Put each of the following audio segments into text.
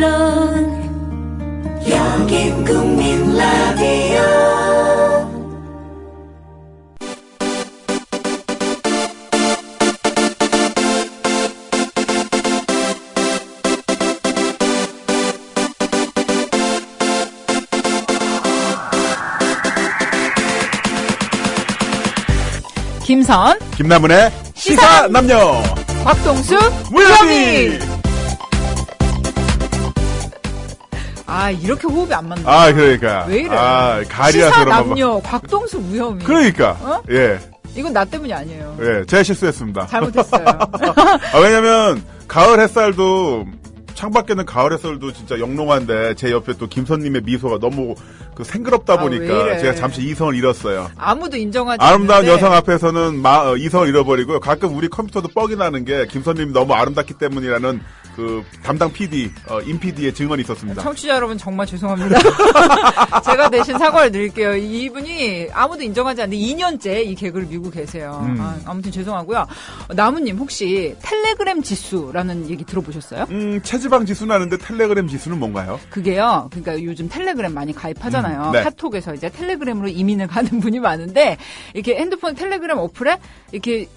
언론 여긴 국민 라디오. 김선, 김남은의 시사남녀. 박동수, 무혐의. 아, 이렇게 호흡이 안 맞나? 아, 그러니까. 왜 이래? 가리라서 시사남녀, 곽동수 무혐의. 그러니까. 어? 예. 이건 나 때문이 아니에요. 예, 제가 실수했습니다. 잘못했어요. 왜냐면 가을 햇살도 창밖에는 가을 햇살도 진짜 영롱한데 제 옆에 또 김선님의 미소가 너무 그 생그럽다 보니까 제가 잠시 이성을 잃었어요. 아무도 인정하지 아름다운 않는데. 여성 앞에서는 이성을 잃어버리고요. 가끔 우리 컴퓨터도 뻑이 나는 게 김선님이 너무 아름답기 때문이라는 그 담당 PD, 임 PD의 증언이 있었습니다. 청취자 여러분 정말 죄송합니다. 제가 대신 사과를 드릴게요. 이분이 아무도 인정하지 않는데 2년째 이 개그를 미고 계세요. 아무튼 죄송하고요. 나무님 혹시 텔레그램 지수라는 얘기 들어보셨어요? 체지방 지수는 아는데 텔레그램 지수는 뭔가요? 그게요. 그러니까 요즘 텔레그램 많이 가입하잖아요. 네. 카톡에서 이제 텔레그램으로 이민을 가는 분이 많은데 이렇게 핸드폰 텔레그램 어플에 이렇게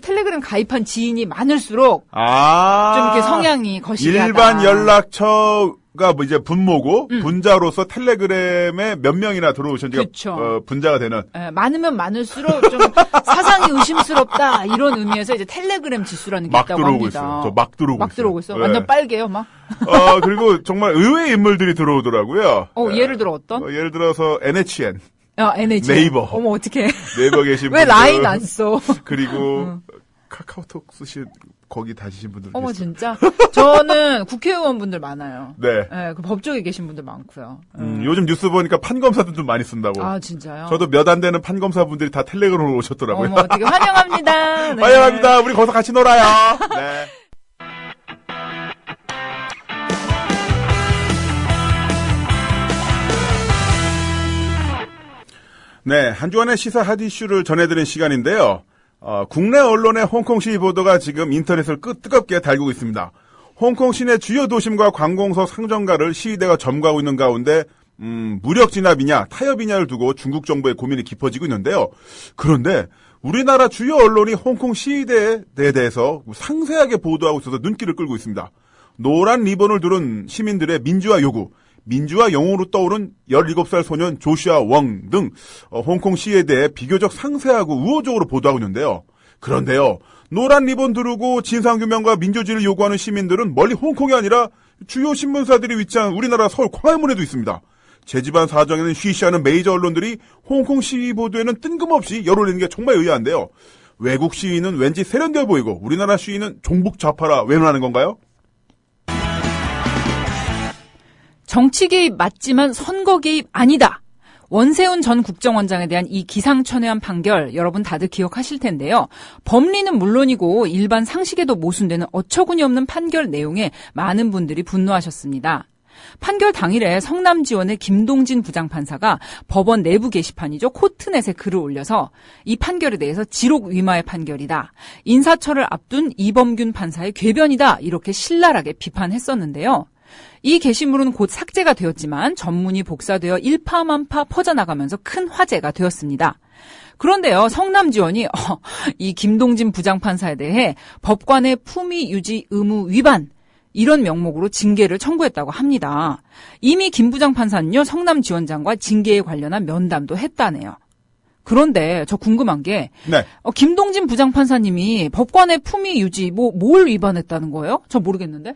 텔레그램 가입한 지인이 많을수록 좀 이렇게 성향이 거시기하다. 일반 연락처가 뭐 이제 분모고 분자로서 텔레그램에 몇 명이나 들어오셨는지 분자가 되는. 네, 많으면 많을수록 좀 사상이 의심스럽다 이런 의미에서 이제 텔레그램 지수라는 게 있다고 합니다. 있어요. 저 막 들어오고 있어요. 네. 완전 빨개요, 막. 그리고 정말 의외의 인물들이 들어오더라고요. 예를 들어 어떤? 예를 들어서 NHN. NHN. 네이버. 어머, 어떡해. 네이버 계신 분들. 왜 라인 안 써? 그리고 카카오톡 쓰신 거기 다니신 분들. 어머, 진짜? 저는 국회의원분들 많아요. 네. 네, 그 법조계 계신 분들 많고요. 요즘 뉴스 보니까 판검사들도 많이 쓴다고. 아, 진짜요? 저도 몇 안 되는 판검사분들이 다 텔레그램으로 오셨더라고요. 어머, 되게 환영합니다. 네. 환영합니다. 우리 거기서 같이 놀아요. 네. 네, 한 주간의 시사 핫 이슈를 전해드린 시간인데요. 국내 언론의 홍콩 시위 보도가 지금 인터넷을 뜨겁게 달구고 있습니다. 홍콩 시내 주요 도심과 관공서 상점가를 시위대가 점거하고 있는 가운데 무력 진압이냐 타협이냐를 두고 중국 정부의 고민이 깊어지고 있는데요. 그런데 우리나라 주요 언론이 홍콩 시위대에 대해서 상세하게 보도하고 있어서 눈길을 끌고 있습니다. 노란 리본을 두른 시민들의 민주화 요구, 민주화 영웅으로 떠오른 17살 소년 조슈아 웡 등 홍콩 시위에 대해 비교적 상세하고 우호적으로 보도하고 있는데요. 그런데요, 노란 리본 두르고 진상규명과 민주주의를 요구하는 시민들은 멀리 홍콩이 아니라 주요 신문사들이 위치한 우리나라 서울 광화문에도 있습니다. 제 집안 사정에는 쉬쉬하는 메이저 언론들이 홍콩 시위 보도에는 뜬금없이 열올리는 게 정말 의아한데요. 외국 시위는 왠지 세련되어 보이고 우리나라 시위는 종북 좌파라 외면하는 건가요? 정치 개입 맞지만 선거 개입 아니다. 원세훈 전 국정원장에 대한 이 기상천외한 판결 여러분 다들 기억하실 텐데요. 법리는 물론이고 일반 상식에도 모순되는 어처구니 없는 판결 내용에 많은 분들이 분노하셨습니다. 판결 당일에 성남지원의 김동진 부장판사가 법원 내부 게시판이죠. 코트넷에 글을 올려서 이 판결에 대해서 지록 위마의 판결이다. 인사처를 앞둔 이범균 판사의 궤변이다. 이렇게 신랄하게 비판했었는데요. 이 게시물은 곧 삭제가 되었지만 전문이 복사되어 일파만파 퍼져나가면서 큰 화제가 되었습니다. 그런데요, 성남지원이 이 김동진 부장판사에 대해 법관의 품위 유지 의무 위반 이런 명목으로 징계를 청구했다고 합니다. 이미 김 부장판사는요, 성남지원장과 징계에 관련한 면담도 했다네요. 그런데 저 궁금한 게 네. 김동진 부장판사님이 법관의 품위 유지 뭘 위반했다는 거예요? 저 모르겠는데.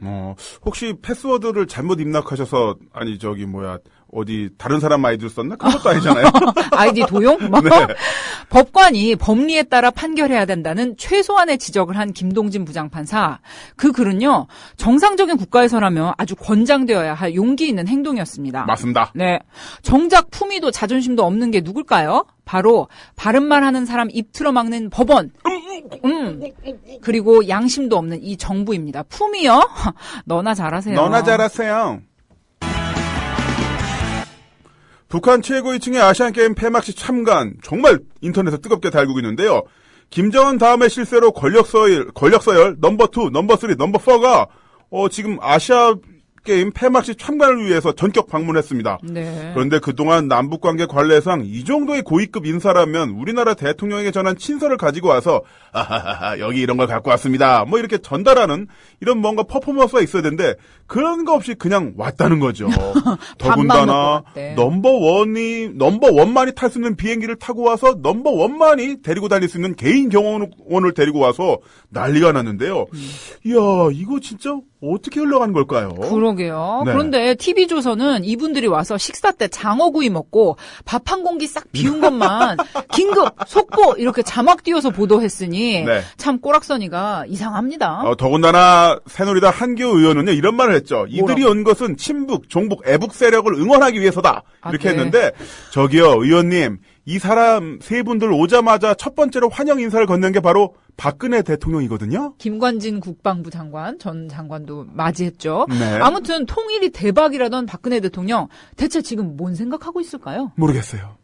혹시 패스워드를 잘못 입력하셔서 어디 다른 사람 아이들 썼나? 그것도 아니잖아요. 아이디 도용? 네. 법관이 법리에 따라 판결해야 된다는 최소한의 지적을 한 김동진 부장판사. 그 글은요, 정상적인 국가에서라면 아주 권장되어야 할 용기 있는 행동이었습니다. 맞습니다. 네. 정작 품위도 자존심도 없는 게 누굴까요? 바로 바른말 하는 사람 입 틀어막는 법원. 그리고 양심도 없는 이 정부입니다. 품위요? 너나 잘하세요. 너나 잘하세요. 북한 최고위층의 아시안게임 폐막식 참관, 정말 인터넷에 뜨겁게 달구고 있는데요. 김정은 다음의 실세로 권력서열 넘버 2, 넘버 3, 넘버 4가 지금 아시아 게임 폐막식 참관을 위해서 전격 방문했습니다. 네. 그런데 그동안 남북관계 관례상 이 정도의 고위급 인사라면 우리나라 대통령에게 전한 친서를 가지고 와서 아하하하 여기 이런 걸 갖고 왔습니다. 뭐 이렇게 전달하는 이런 뭔가 퍼포먼스가 있어야 되는데 그런 거 없이 그냥 왔다는 거죠. 더군다나 넘버원만이 탈 수 있는 비행기를 타고 와서 넘버원만이 데리고 다닐 수 있는 개인 경호원을 데리고 와서 난리가 났는데요. 이야 이거 진짜 어떻게 흘러가는 걸까요? 그러게요. 네. 그런데 TV조선은 이분들이 와서 식사 때 장어구이 먹고 밥 한 공기 싹 비운 것만 긴급 속보 이렇게 자막 띄워서 보도했으니 네. 참 꼬락서니가 이상합니다. 더군다나 새누리당 한기호 의원은요 이런 말을 했죠. 이들이 온 것은 친북, 종북, 애북 세력을 응원하기 위해서다. 이렇게 네. 했는데 저기요 의원님 이 사람 세 분들 오자마자 첫 번째로 환영 인사를 건넨 게 바로 박근혜 대통령이거든요. 김관진 국방부 장관, 전 장관도 맞이했죠. 네. 아무튼 통일이 대박이라던 박근혜 대통령 대체 지금 뭔 생각하고 있을까요? 모르겠어요.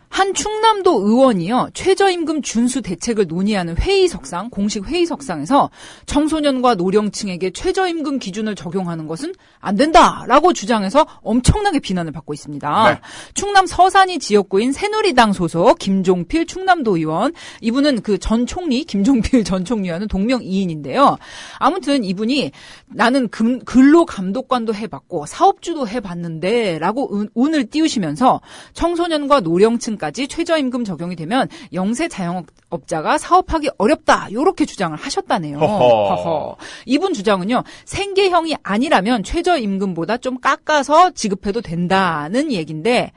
한 충남도 의원이요, 최저임금 준수 대책을 논의하는 회의석상, 공식 회의석상에서 청소년과 노령층에게 최저임금 기준을 적용하는 것은 안 된다라고 주장해서 엄청나게 비난을 받고 있습니다. 네. 충남 서산이 지역구인 새누리당 소속 김종필 충남도 의원, 이분은 그 전 총리, 김종필 전 총리와는 동명이인인데요. 아무튼 이분이 나는 근로감독관도 해봤고 사업주도 해봤는데 라고 운을 띄우시면서 청소년과 노령층까지 최저임금 적용이 되면 영세 자영업자가 사업하기 어렵다 이렇게 주장을 하셨다네요. 허허. 이분 주장은요. 생계형이 아니라면 최저임금보다 좀 깎아서 지급해도 된다는 얘기인데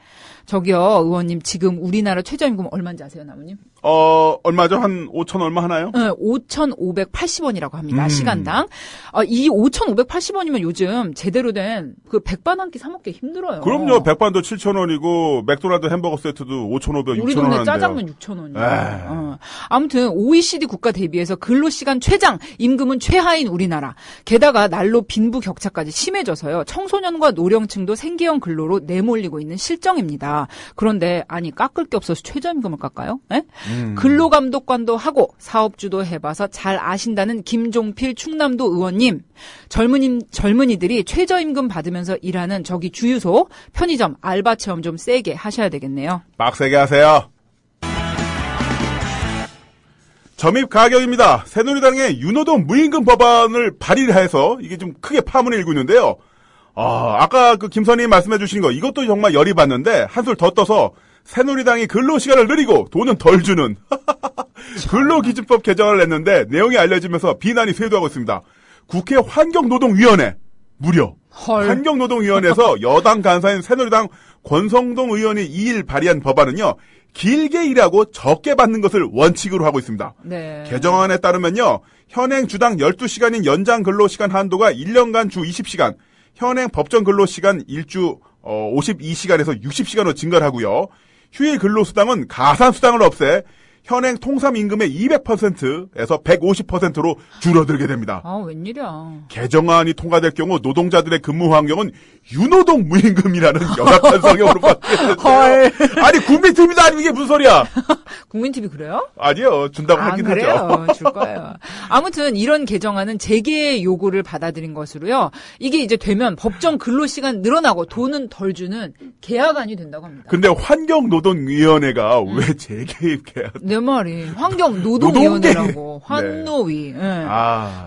저기요 의원님 지금 우리나라 최저임금 얼마인지 아세요 나무님? 얼마죠? 한 5천 얼마 하나요? 네, 5,580원이라고 합니다. 시간당. 이 5,580원이면 요즘 제대로 된 그 백반 한 끼 사 먹기 힘들어요. 그럼요. 백반도 7,000원이고 맥도날드 햄버거 세트도 5,500, 6,000원 우리 동네 하는데요. 짜장면 6,000원이요. 아무튼 OECD 국가 대비해서 근로시간 최장, 임금은 최하인 우리나라. 게다가 날로 빈부격차까지 심해져서요. 청소년과 노령층도 생계형 근로로 내몰리고 있는 실정입니다. 그런데 아니 깎을 게 없어서 최저임금을 깎아요? 에? 근로감독관도 하고 사업주도 해봐서 잘 아신다는 김종필 충남도 의원님. 젊은이들이 최저임금 받으면서 일하는 저기 주유소, 편의점, 알바 체험 좀 세게 하셔야 되겠네요. 빡세게 하세요. 점입 가격입니다. 새누리당의 윤호동 무임금 법안을 발의해서 이게 좀 크게 파문을 일고 있는데요. 아까 그 김선희 말씀해 주신 거 이것도 정말 열이 받는데 한술 더 떠서 새누리당이 근로시간을 느리고 돈은 덜 주는 근로기준법 개정을 냈는데 내용이 알려지면서 비난이 쇄도하고 있습니다. 국회 환경노동위원회 무려 환경노동위원회에서 여당 간사인 새누리당 권성동 의원이 2일 발의한 법안은요. 길게 일하고 적게 받는 것을 원칙으로 하고 있습니다. 네. 개정안에 따르면요. 현행 주당 12시간인 연장 근로시간 한도가 1년간 주 20시간, 현행 법정 근로시간 일주 52시간에서 60시간으로 증가를 하고요. 휴일 근로수당은 가산수당을 없애 현행 통삼임금의 200%에서 150%로 줄어들게 됩니다. 웬일이야. 개정안이 통과될 경우 노동자들의 근무 환경은 윤호동 무임금이라는 열악한 성형으로 바뀌었는데요. 아니 국민TV도 아니고 이게 무슨 소리야. 국민TV 그래요? 아니요. 준다고 하긴 그래요? 하죠. 줄 거예요. 아무튼 이런 개정안은 재계의 요구를 받아들인 것으로요. 이게 이제 되면 법정 근로시간 늘어나고 돈은 덜 주는 계약안이 된다고 합니다. 근데 환경노동위원회가 왜 재개입 계약? 내 말이 환경노동위원회라고 환노위. 네.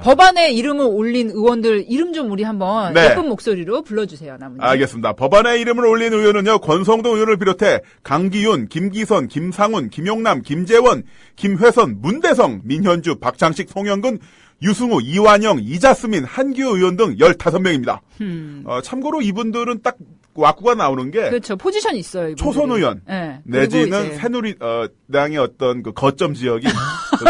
법안에 이름을 올린 의원들 이름 좀 우리 한번 네. 예쁜 목소리로 불러주세요. 나머지. 알겠습니다. 법안에 이름을 올린 의원은요. 권성동 의원을 비롯해 강기윤, 김기선, 김상훈, 김용남, 김재원, 김회선, 문대성, 민현주, 박창식, 송영근, 유승우, 이완영, 이자스민, 한기호 의원 등 15명입니다. 참고로 이분들은 딱 왁구가 나오는 게 그렇죠. 포지션 있어요. 이분들이. 초선 의원 네. 내지는 새누리당의 어떤 그 거점 지역인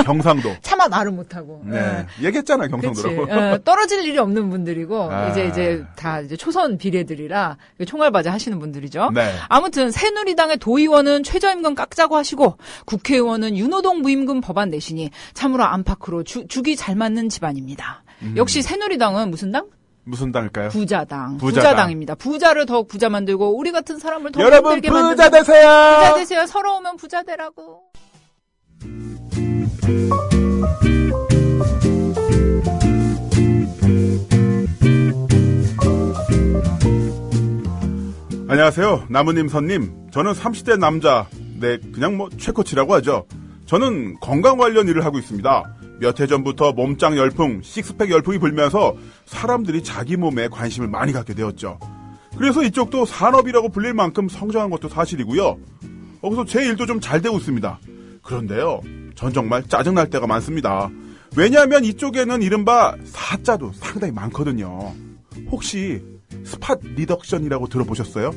경상도. 차마 말을 못하고. 네. 얘기했잖아 경상도라고. 떨어질 일이 없는 분들이고 이제 다 이제 초선 비례들이라 총알바지 하시는 분들이죠. 네. 아무튼 새누리당의 도의원은 최저임금 깎자고 하시고 국회의원은 윤호동 무임금 법안 내시니 참으로 안팎으로 죽이 잘 맞는 집안입니다. 역시 새누리당은 무슨 당? 무슨 당일까요? 부자당. 부자당입니다. 부자를 더 부자 만들고 우리 같은 사람을 더 여러분 힘들게 부자 만들고. 되세요. 부자 되세요. 서러우면 부자 되라고. 안녕하세요. 나무님, 선님. 저는 30대 남자. 네, 그냥 뭐 최코치라고 하죠. 저는 건강 관련 일을 하고 있습니다. 몇 해 전부터 몸짱 열풍, 식스팩 열풍이 불면서 사람들이 자기 몸에 관심을 많이 갖게 되었죠. 그래서 이쪽도 산업이라고 불릴 만큼 성장한 것도 사실이고요. 그래서 제 일도 좀 잘 되고 있습니다. 그런데요, 전 정말 짜증날 때가 많습니다. 왜냐하면 이쪽에는 이른바 사자도 상당히 많거든요. 혹시 스팟 리덕션이라고 들어보셨어요?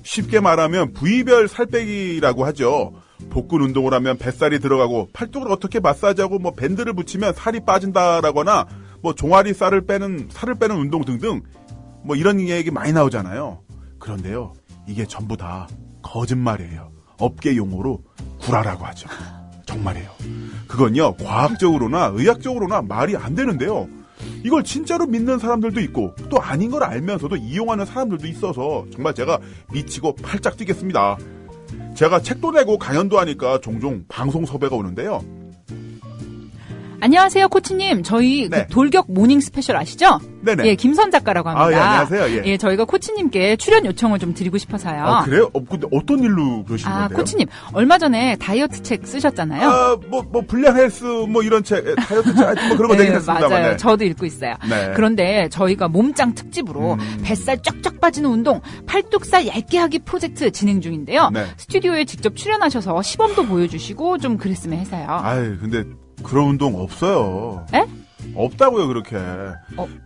쉽게 말하면 부위별 살 빼기라고 하죠. 복근 운동을 하면 뱃살이 들어가고 팔뚝을 어떻게 마사지하고 뭐 밴드를 붙이면 살이 빠진다라거나 뭐 종아리 살을 빼는 운동 등등 뭐 이런 얘기 많이 나오잖아요. 그런데요, 이게 전부 다 거짓말이에요. 업계 용어로 구라라고 하죠. 정말이에요. 그건요, 과학적으로나 의학적으로나 말이 안 되는데요. 이걸 진짜로 믿는 사람들도 있고 또 아닌 걸 알면서도 이용하는 사람들도 있어서 정말 제가 미치고 팔짝 뛰겠습니다. 제가 책도 내고 강연도 하니까 종종 방송 섭외가 오는데요. 안녕하세요, 코치님. 저희 네. 그 돌격 모닝 스페셜 아시죠? 네네. 예, 김선 작가라고 합니다. 예, 안녕하세요. 예. 예, 저희가 코치님께 출연 요청을 좀 드리고 싶어서요. 아, 그래요? 근데 어떤 일로 그러시는 건데요? 코치님, 얼마 전에 다이어트 책 쓰셨잖아요. 불량 헬스, 뭐 이런 책, 다이어트 책, 뭐 그런 거 되긴 했습니다만. 맞아요. 네. 저도 읽고 있어요. 네. 그런데 저희가 몸짱 특집으로 뱃살 쫙쫙 빠지는 운동, 팔뚝살 얇게 하기 프로젝트 진행 중인데요. 네. 스튜디오에 직접 출연하셔서 시범도 보여주시고 좀 그랬으면 해서요. 아유, 근데 그런 운동 없어요. 에? 없다고요, 그렇게.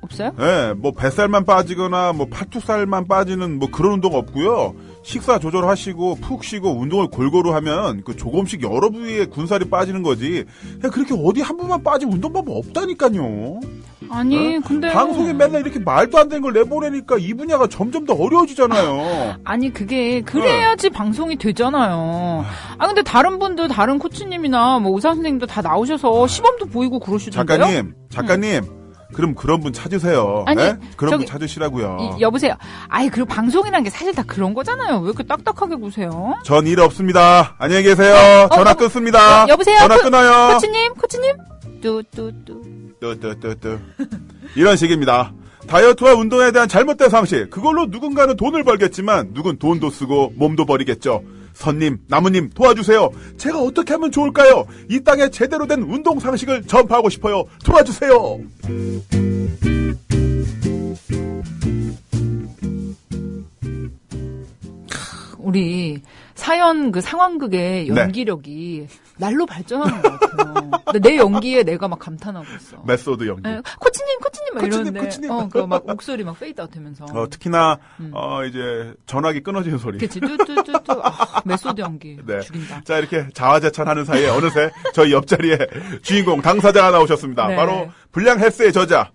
없어요? 예, 뭐 뱃살만 빠지거나 뭐 팔뚝살만 빠지는 뭐 그런 운동 없고요. 식사 조절하시고 푹 쉬고 운동을 골고루 하면 그 조금씩 여러 부위에 군살이 빠지는 거지. 그냥 그렇게 어디 한 부만 빠지면 운동 방법 없다니까요. 아니, 근데 방송에 맨날 이렇게 말도 안 되는 걸 내보내니까 이 분야가 점점 더 어려워지잖아요. 아니, 그게 그래야지 방송이 되잖아요. 근데 다른 분들, 다른 코치님이나 뭐 의사 선생님도 다 나오셔서 시범도 보이고 그러시던데요. 작가님, 그럼 그런 분 찾으세요. 아니, 네? 그런 저기, 분 찾으시라고요. 여보세요. 그리고 방송이란 게 사실 다 그런 거잖아요. 왜 이렇게 딱딱하게 구세요? 전 일 없습니다. 안녕히 계세요. 전화 끊습니다. 여보세요. 전화 끊어요. 코치님. 뚜뚜뚜. 이런 식입니다. 다이어트와 운동에 대한 잘못된 상식. 그걸로 누군가는 돈을 벌겠지만 누군 돈도 쓰고 몸도 버리겠죠. 선님, 나무님 도와주세요. 제가 어떻게 하면 좋을까요? 이 땅에 제대로 된 운동 상식을 전파하고 싶어요. 도와주세요. 우리 사연 그 상황극의 연기력이 날로 발전하는 것 같아요. 근데 내 연기에 내가 막 감탄하고 있어. 메소드 연기. 코치님 막 이러는데. 코치님. 그 막 목소리 막 페이드 아웃 되면서. 특히나 이제 전화기 끊어지는 소리. 그치, 뚜뚜뚜뚜. 메소드 연기. 네. 죽인다. 자, 이렇게 자화자찬하는 사이에 어느새 저희 옆자리에 주인공 당사자가 나오셨습니다. 네. 바로 불량 헬스의 저자.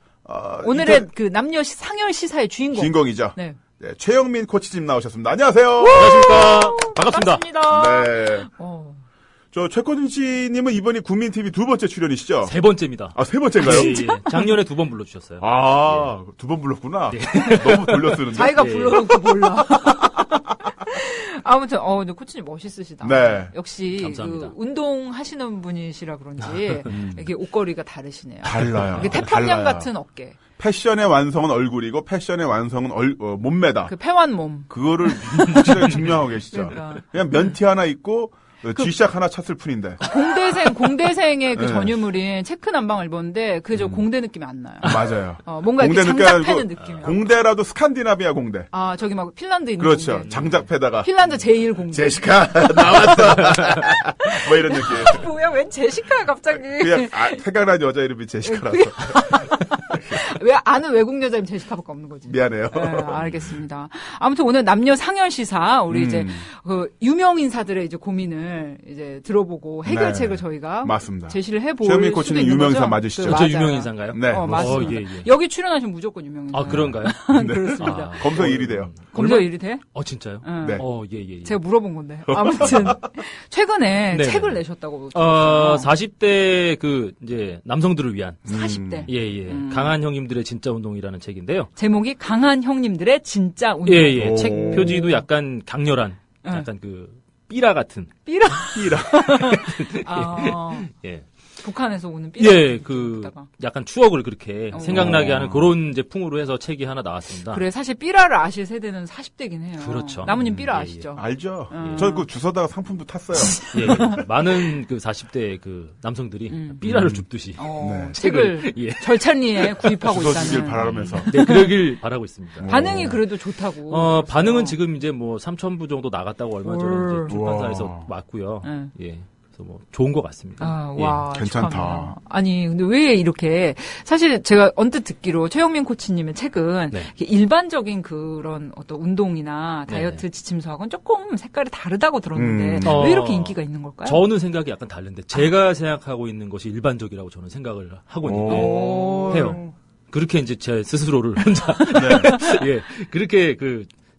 오늘의 그 남녀 상열 시사의 주인공이죠. 네. 네, 최영민 코치님 나오셨습니다. 안녕하세요. 안녕하십니까. 반갑습니다. 네. 저 최 코치님은 이번이 국민TV 두 번째 출연이시죠? 세 번째입니다. 세 번째인가요? 예. 작년에 2번 불러주셨어요. 두 번 불렀구나. 너무 돌려 쓰는데. 자기가 불러놓고 몰라. 아무튼, 근데 코치님 멋있으시다. 네. 역시, 감사합니다. 운동하시는 분이시라 그런지, 이게 옷걸이가 다르시네요. 달라요. 이게 태평양 달라요. 같은 어깨. 패션의 완성은 얼굴이고 패션의 완성은 몸매다. 그 패완 몸. 그거를 확실하게 증명하고 계시죠. 그러니까. 그냥 면티 하나 입고 G샷 하나 찼을 뿐인데. 공대생의 그 네. 전유물인 체크 남방을 입었는데, 그저 공대 느낌이 안 나요. 맞아요. 뭔가 이렇게 장작 패는 느낌이야. 공대라도 스칸디나비아 공대. 저기 막 핀란드 있는 그렇죠. 공대. 장작 패다가. 핀란드 제1공대. 제시카 나왔어. 뭐 이런 느낌. 뭐야, 웬 제시카야, 갑자기. 그냥 생각나는 여자 이름이 제시카라서. 왜 아는 외국 여자면 제시카밖에 없는 거지. 미안해요. 네, 알겠습니다. 아무튼 오늘 남녀 상열 시사 우리 이제 그 유명 인사들의 이제 고민을 이제 들어보고 해결책을 네. 저희가 맞습니다. 제시를 해볼 최영민 수도 코치는 있는 유명 인사 거죠? 맞으시죠? 저 유명 인사인가요? 네. 맞습니다. 예. 여기 출연하시면 무조건 유명 인사. 그런가요? 그렇습니다. 검색 1위 돼요. 검색 1위 돼? 진짜요? 네. 네. 제가 물어본 건데. 아무튼 최근에 네. 책을 내셨다고. 40대 이제 남성들을 위한 40대. 예. 강한 형님들의 진짜 운동이라는 책인데요. 제목이 강한 형님들의 진짜 운동. 예. 오. 책 표지도 약간 강렬한 약간 삐라 같은. 삐라. 예. 북한에서 오는 예, 삐라가. 약간 추억을 그렇게 어. 생각나게 하는 그런 제품으로 해서 책이 하나 나왔습니다. 그래, 사실 삐라를 아실 세대는 40대긴 해요. 그렇죠. 나무님 삐라 예, 아시죠? 알죠. 저 그 주워다가 상품도 탔어요. 예, 많은 그 40대 그 남성들이 삐라를 줍듯이 네. 책을 예. 절찬리에 구입하고 주워주길 있다는. 바라면서. 네, 그러길 바라고 있습니다. 반응이 그래도 좋다고. 들었어요. 반응은 지금 이제 뭐 3,000부 정도 나갔다고 얼마 전에 이제 출판사에서 우와. 왔고요. 네. 예. 그래서 뭐 좋은 것 같습니다. 아, 예. 와, 괜찮다. 축하합니다. 아니, 근데 왜 이렇게, 사실 제가 언뜻 듣기로 최영민 코치님의 책은 네. 이렇게 일반적인 그런 어떤 운동이나 다이어트 네네. 지침서하고는 조금 색깔이 다르다고 들었는데, 어. 왜 이렇게 인기가 있는 걸까요? 저는 생각이 약간 다른데 제가 생각하고 있는 것이 일반적이라고 저는 생각을 하고 있는데 오. 해요. 그렇게 이제 제 스스로를 혼자 예 그렇게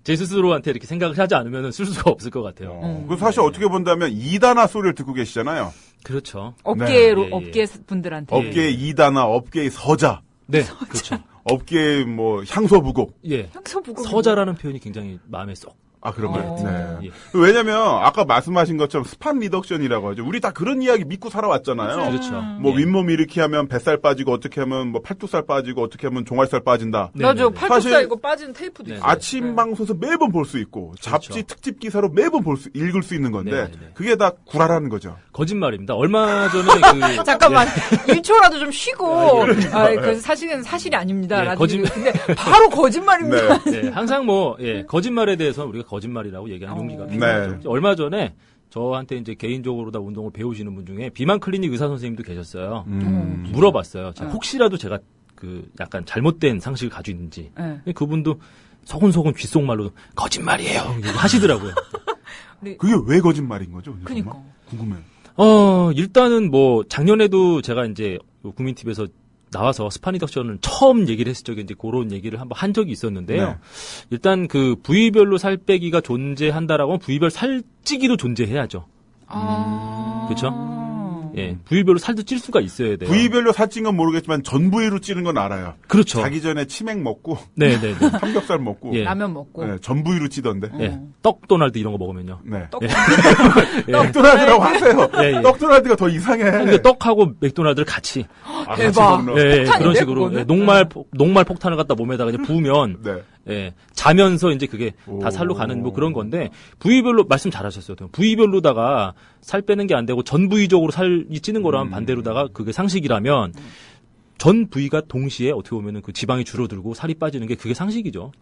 제 스스로한테 이렇게 생각을 하지 않으면 쓸 수가 없을 것 같아요. 그 사실 어떻게 본다면 2단화 소리를 듣고 계시잖아요. 그렇죠. 업계로, 네. 예, 예. 업계 분들한테. 업계의 2단화, 업계의 서자, 네, 그렇죠. 업계의 뭐 향소부곡. 예. 향소부곡. 서자라는 표현이 굉장히 마음에 쏙. 아, 그런가요? 어. 네. 예. 왜냐면 아까 말씀하신 것처럼 스팟 리덕션이라고 하죠. 우리 다 그런 이야기 믿고 살아왔잖아요. 그렇죠. 뭐 예. 윗몸 이렇게 하면 뱃살 빠지고 어떻게 하면 뭐 팔뚝살 빠지고 어떻게 하면 종아리살 빠진다. 네, 맞아, 네, 네. 팔뚝살 사실- 이거 빠진 테이프도 네, 있어요. 아침 네. 방송에서 매번 볼 수 있고 잡지 그렇죠. 특집 기사로 매번 읽을 수 있는 건데 네, 네, 네. 그게 다 구라라는 거죠. 거짓말입니다. 얼마 전에 그 잠깐만, 1초라도 좀 쉬고, 그래서 사실은 사실이 아닙니다. 예, 라디오. 거짓말. 근데 바로 거짓말입니다. 네. 예, 항상 뭐 거짓말에 대해서 우리가 거짓말이라고 얘기하는 용기가 네. 필요하죠. 얼마 전에 저한테 이제 개인적으로 다 운동을 배우시는 분 중에 비만 클리닉 의사 선생님도 계셨어요. 물어봤어요. 혹시라도 제가 그 약간 잘못된 상식을 가지고 있는지. 네. 그분도 소곤소곤 귓속말로 거짓말이에요. 이거 하시더라고요. 그게 왜 거짓말인 거죠? 그니까. 궁금해요. 일단은 뭐 작년에도 제가 이제 국민TV에서 나와서 스파니덕션을 처음 얘기를 했을 적에 이제 그런 얘기를 한번 한 적이 있었는데요. 네. 일단 그 부위별로 살 빼기가 존재한다라고 하면 부위별 살찌기도 존재해야죠. 그렇죠? 예, 부위별로 살도 찔 수가 있어야 돼요. 부위별로 살찐 건 모르겠지만 전 부위로 찌는 건 알아요. 그렇죠. 자기 전에 치맥 먹고 네네네. 삼겹살 먹고 예. 라면 먹고. 네, 전 부위로 찌던데. 예, 떡도날드 이런 거 먹으면요. 네. 떡. 예. 떡도날드라고 하세요. 예, 예. 떡도날드가 더 이상해. 근데 떡하고 맥도날드를 같이 아, 대박. 같이 먹는. 예, 예, 폭탄인데, 그런 식으로 그거는? 예, 녹말 폭탄을 갖다 몸에다가 이제 부으면 네. 예, 자면서 이제 그게 다 오. 살로 가는 뭐 그런 건데 부위별로 말씀 잘하셨어요. 부위별로다가 살 빼는 게 안 되고 전 부위적으로 살이 찌는 거라면 반대로다가 그게 상식이라면 전 부위가 동시에 어떻게 보면은 그 지방이 줄어들고 살이 빠지는 게 그게 상식이죠.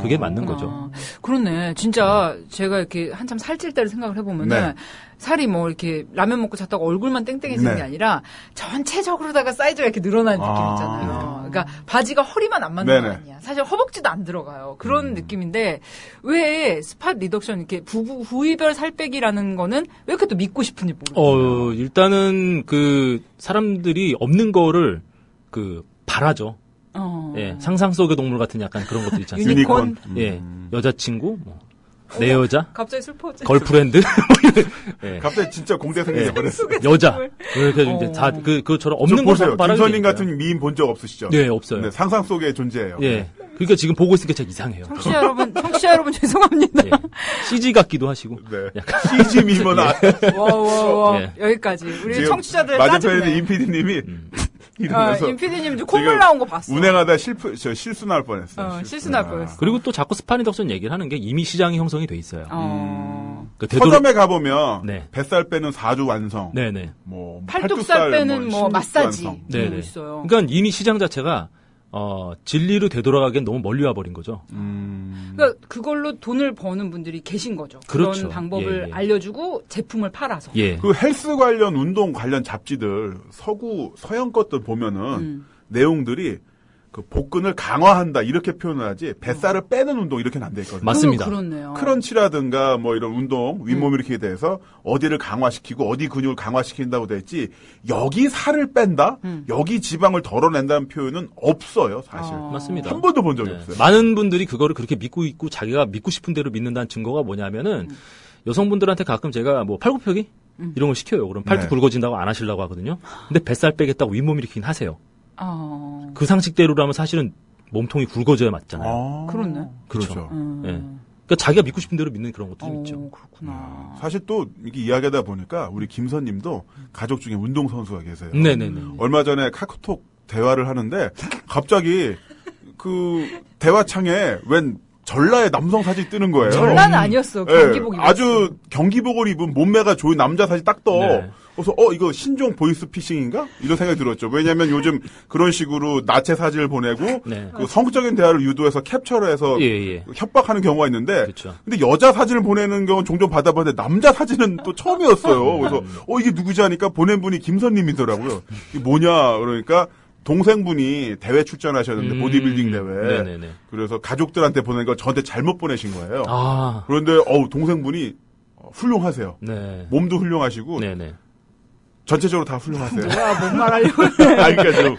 그게 맞는 거죠. 그렇네. 진짜 제가 이렇게 한참 살찔 때를 생각을 해보면은 네. 살이 뭐 이렇게 라면 먹고 잤다가 얼굴만 땡땡해지는 네. 게 아니라 전체적으로다가 사이즈가 이렇게 늘어나는 느낌 아. 있잖아요. 그러니까 바지가 허리만 안 맞는 네네. 거 아니야. 사실 허벅지도 안 들어가요. 그런 느낌인데 왜 스팟 리덕션 이렇게 부위별 살 빼기라는 거는 왜 이렇게 또 믿고 싶은지 모르겠어요. 일단은 그 사람들이 없는 거를 그 바라죠. 예, 상상 속의 동물 같은 약간 그런 것들 있지 않습니까? 유니콘? 예, 여자친구, 뭐, 내 여자, 갑자기 슬퍼지. 걸프렌드, 예, 갑자기 진짜 공대생이 돼버렸어요. 여자, 이렇게 이제 다 그처럼 없는 저 것을 보세요. 바라는 게 김선님 있어요. 같은 미인 본 적 없으시죠? 네, 없어요. 네, 상상 속의 존재예요. 예, 그러니까 지금 보고 있으니까 진짜 이상해요. 청취자 여러분 죄송합니다. 예, CG 같기도 하시고. 네. 약간 CG 미모는 와. 예. 여기까지. 우리 지금 청취자들 맞은편에 짜증내. 임 PD님이 이러면서 임 PD님 콧물 지금 나온 거 봤어. 운행하다 실수 날 뻔했어요. 실수 날 뻔했어. 그리고 또 자꾸 스파니덕션 얘기를 하는 게 이미 시장이 형성이 돼 있어요. 그 서점에 가보면 네. 뱃살 빼는 4주 완성, 네네. 뭐 팔뚝살 빼는 뭐 16주 마사지 완성. 이런 거 네네. 있어요. 그러니까 이미 시장 자체가 진리로 되돌아가기엔 너무 멀리 와버린 거죠. 그러니까 그걸로 돈을 버는 분들이 계신 거죠. 그렇죠. 그런 방법을 예, 예. 알려주고 제품을 팔아서. 예. 그 헬스 관련 운동 관련 잡지들 서양 것들 보면은 내용들이 그 복근을 강화한다 이렇게 표현을 하지 뱃살을 빼는 운동 이렇게는 안 돼 있거든요. 맞습니다. 그렇네요. 크런치라든가 뭐 이런 운동 윗몸 일으키기에 대해서 어디를 강화시키고 어디 근육을 강화시킨다고 돼 있지 여기 살을 뺀다 여기 지방을 덜어낸다는 표현은 없어요 사실. 맞습니다. 한 번도 본 적이 네. 없어요. 많은 분들이 그거를 그렇게 믿고 있고 자기가 믿고 싶은 대로 믿는다는 증거가 뭐냐면은 여성분들한테 가끔 제가 뭐 팔굽혀기 이런 걸 시켜요. 그럼 팔뚝 네. 굵어진다고 안 하시려고 하거든요. 근데 뱃살 빼겠다고 윗몸 일으키긴 하세요. 그 상식대로라면 사실은 몸통이 굵어져야 맞잖아요. 그렇네. 그렇죠. 예. 그러니까 자기가 믿고 싶은 대로 믿는 그런 것도 좀 있죠. 그렇구나. 사실 또 이렇게 이야기하다 보니까 우리 김선님도 가족 중에 운동선수가 계세요. 네네네. 얼마 전에 카카오톡 대화를 하는데 갑자기 그 대화창에 웬 전라의 남성 사진이 뜨는 거예요. 전라는 아니었어. 예, 경기복 입었어. 아주 경기복을 입은 몸매가 좋은 남자 사진 딱 떠. 네. 그래서 이거 신종 보이스피싱인가? 이런 생각이 들었죠. 왜냐하면 요즘 그런 식으로 나체 사진을 보내고 네. 그 성적인 대화를 유도해서 캡처를 해서 예. 협박하는 경우가 있는데 그렇죠. 근데 여자 사진을 보내는 경우는 종종 받아봤는데 남자 사진은 또 처음이었어요. 그래서 이게 누구지 하니까 보낸 분이 김선님이더라고요. 이게 뭐냐 그러니까 동생분이 대회 출전하셨는데 보디빌딩 대회. 네네네. 그래서 가족들한테 보낸 걸 저한테 잘못 보내신 거예요. 아. 그런데 동생분이 훌륭하세요. 네. 몸도 훌륭하시고 네네. 전체적으로 다 훌륭하세요. 뭐야, 뭔 말하려고. 그러니까 좀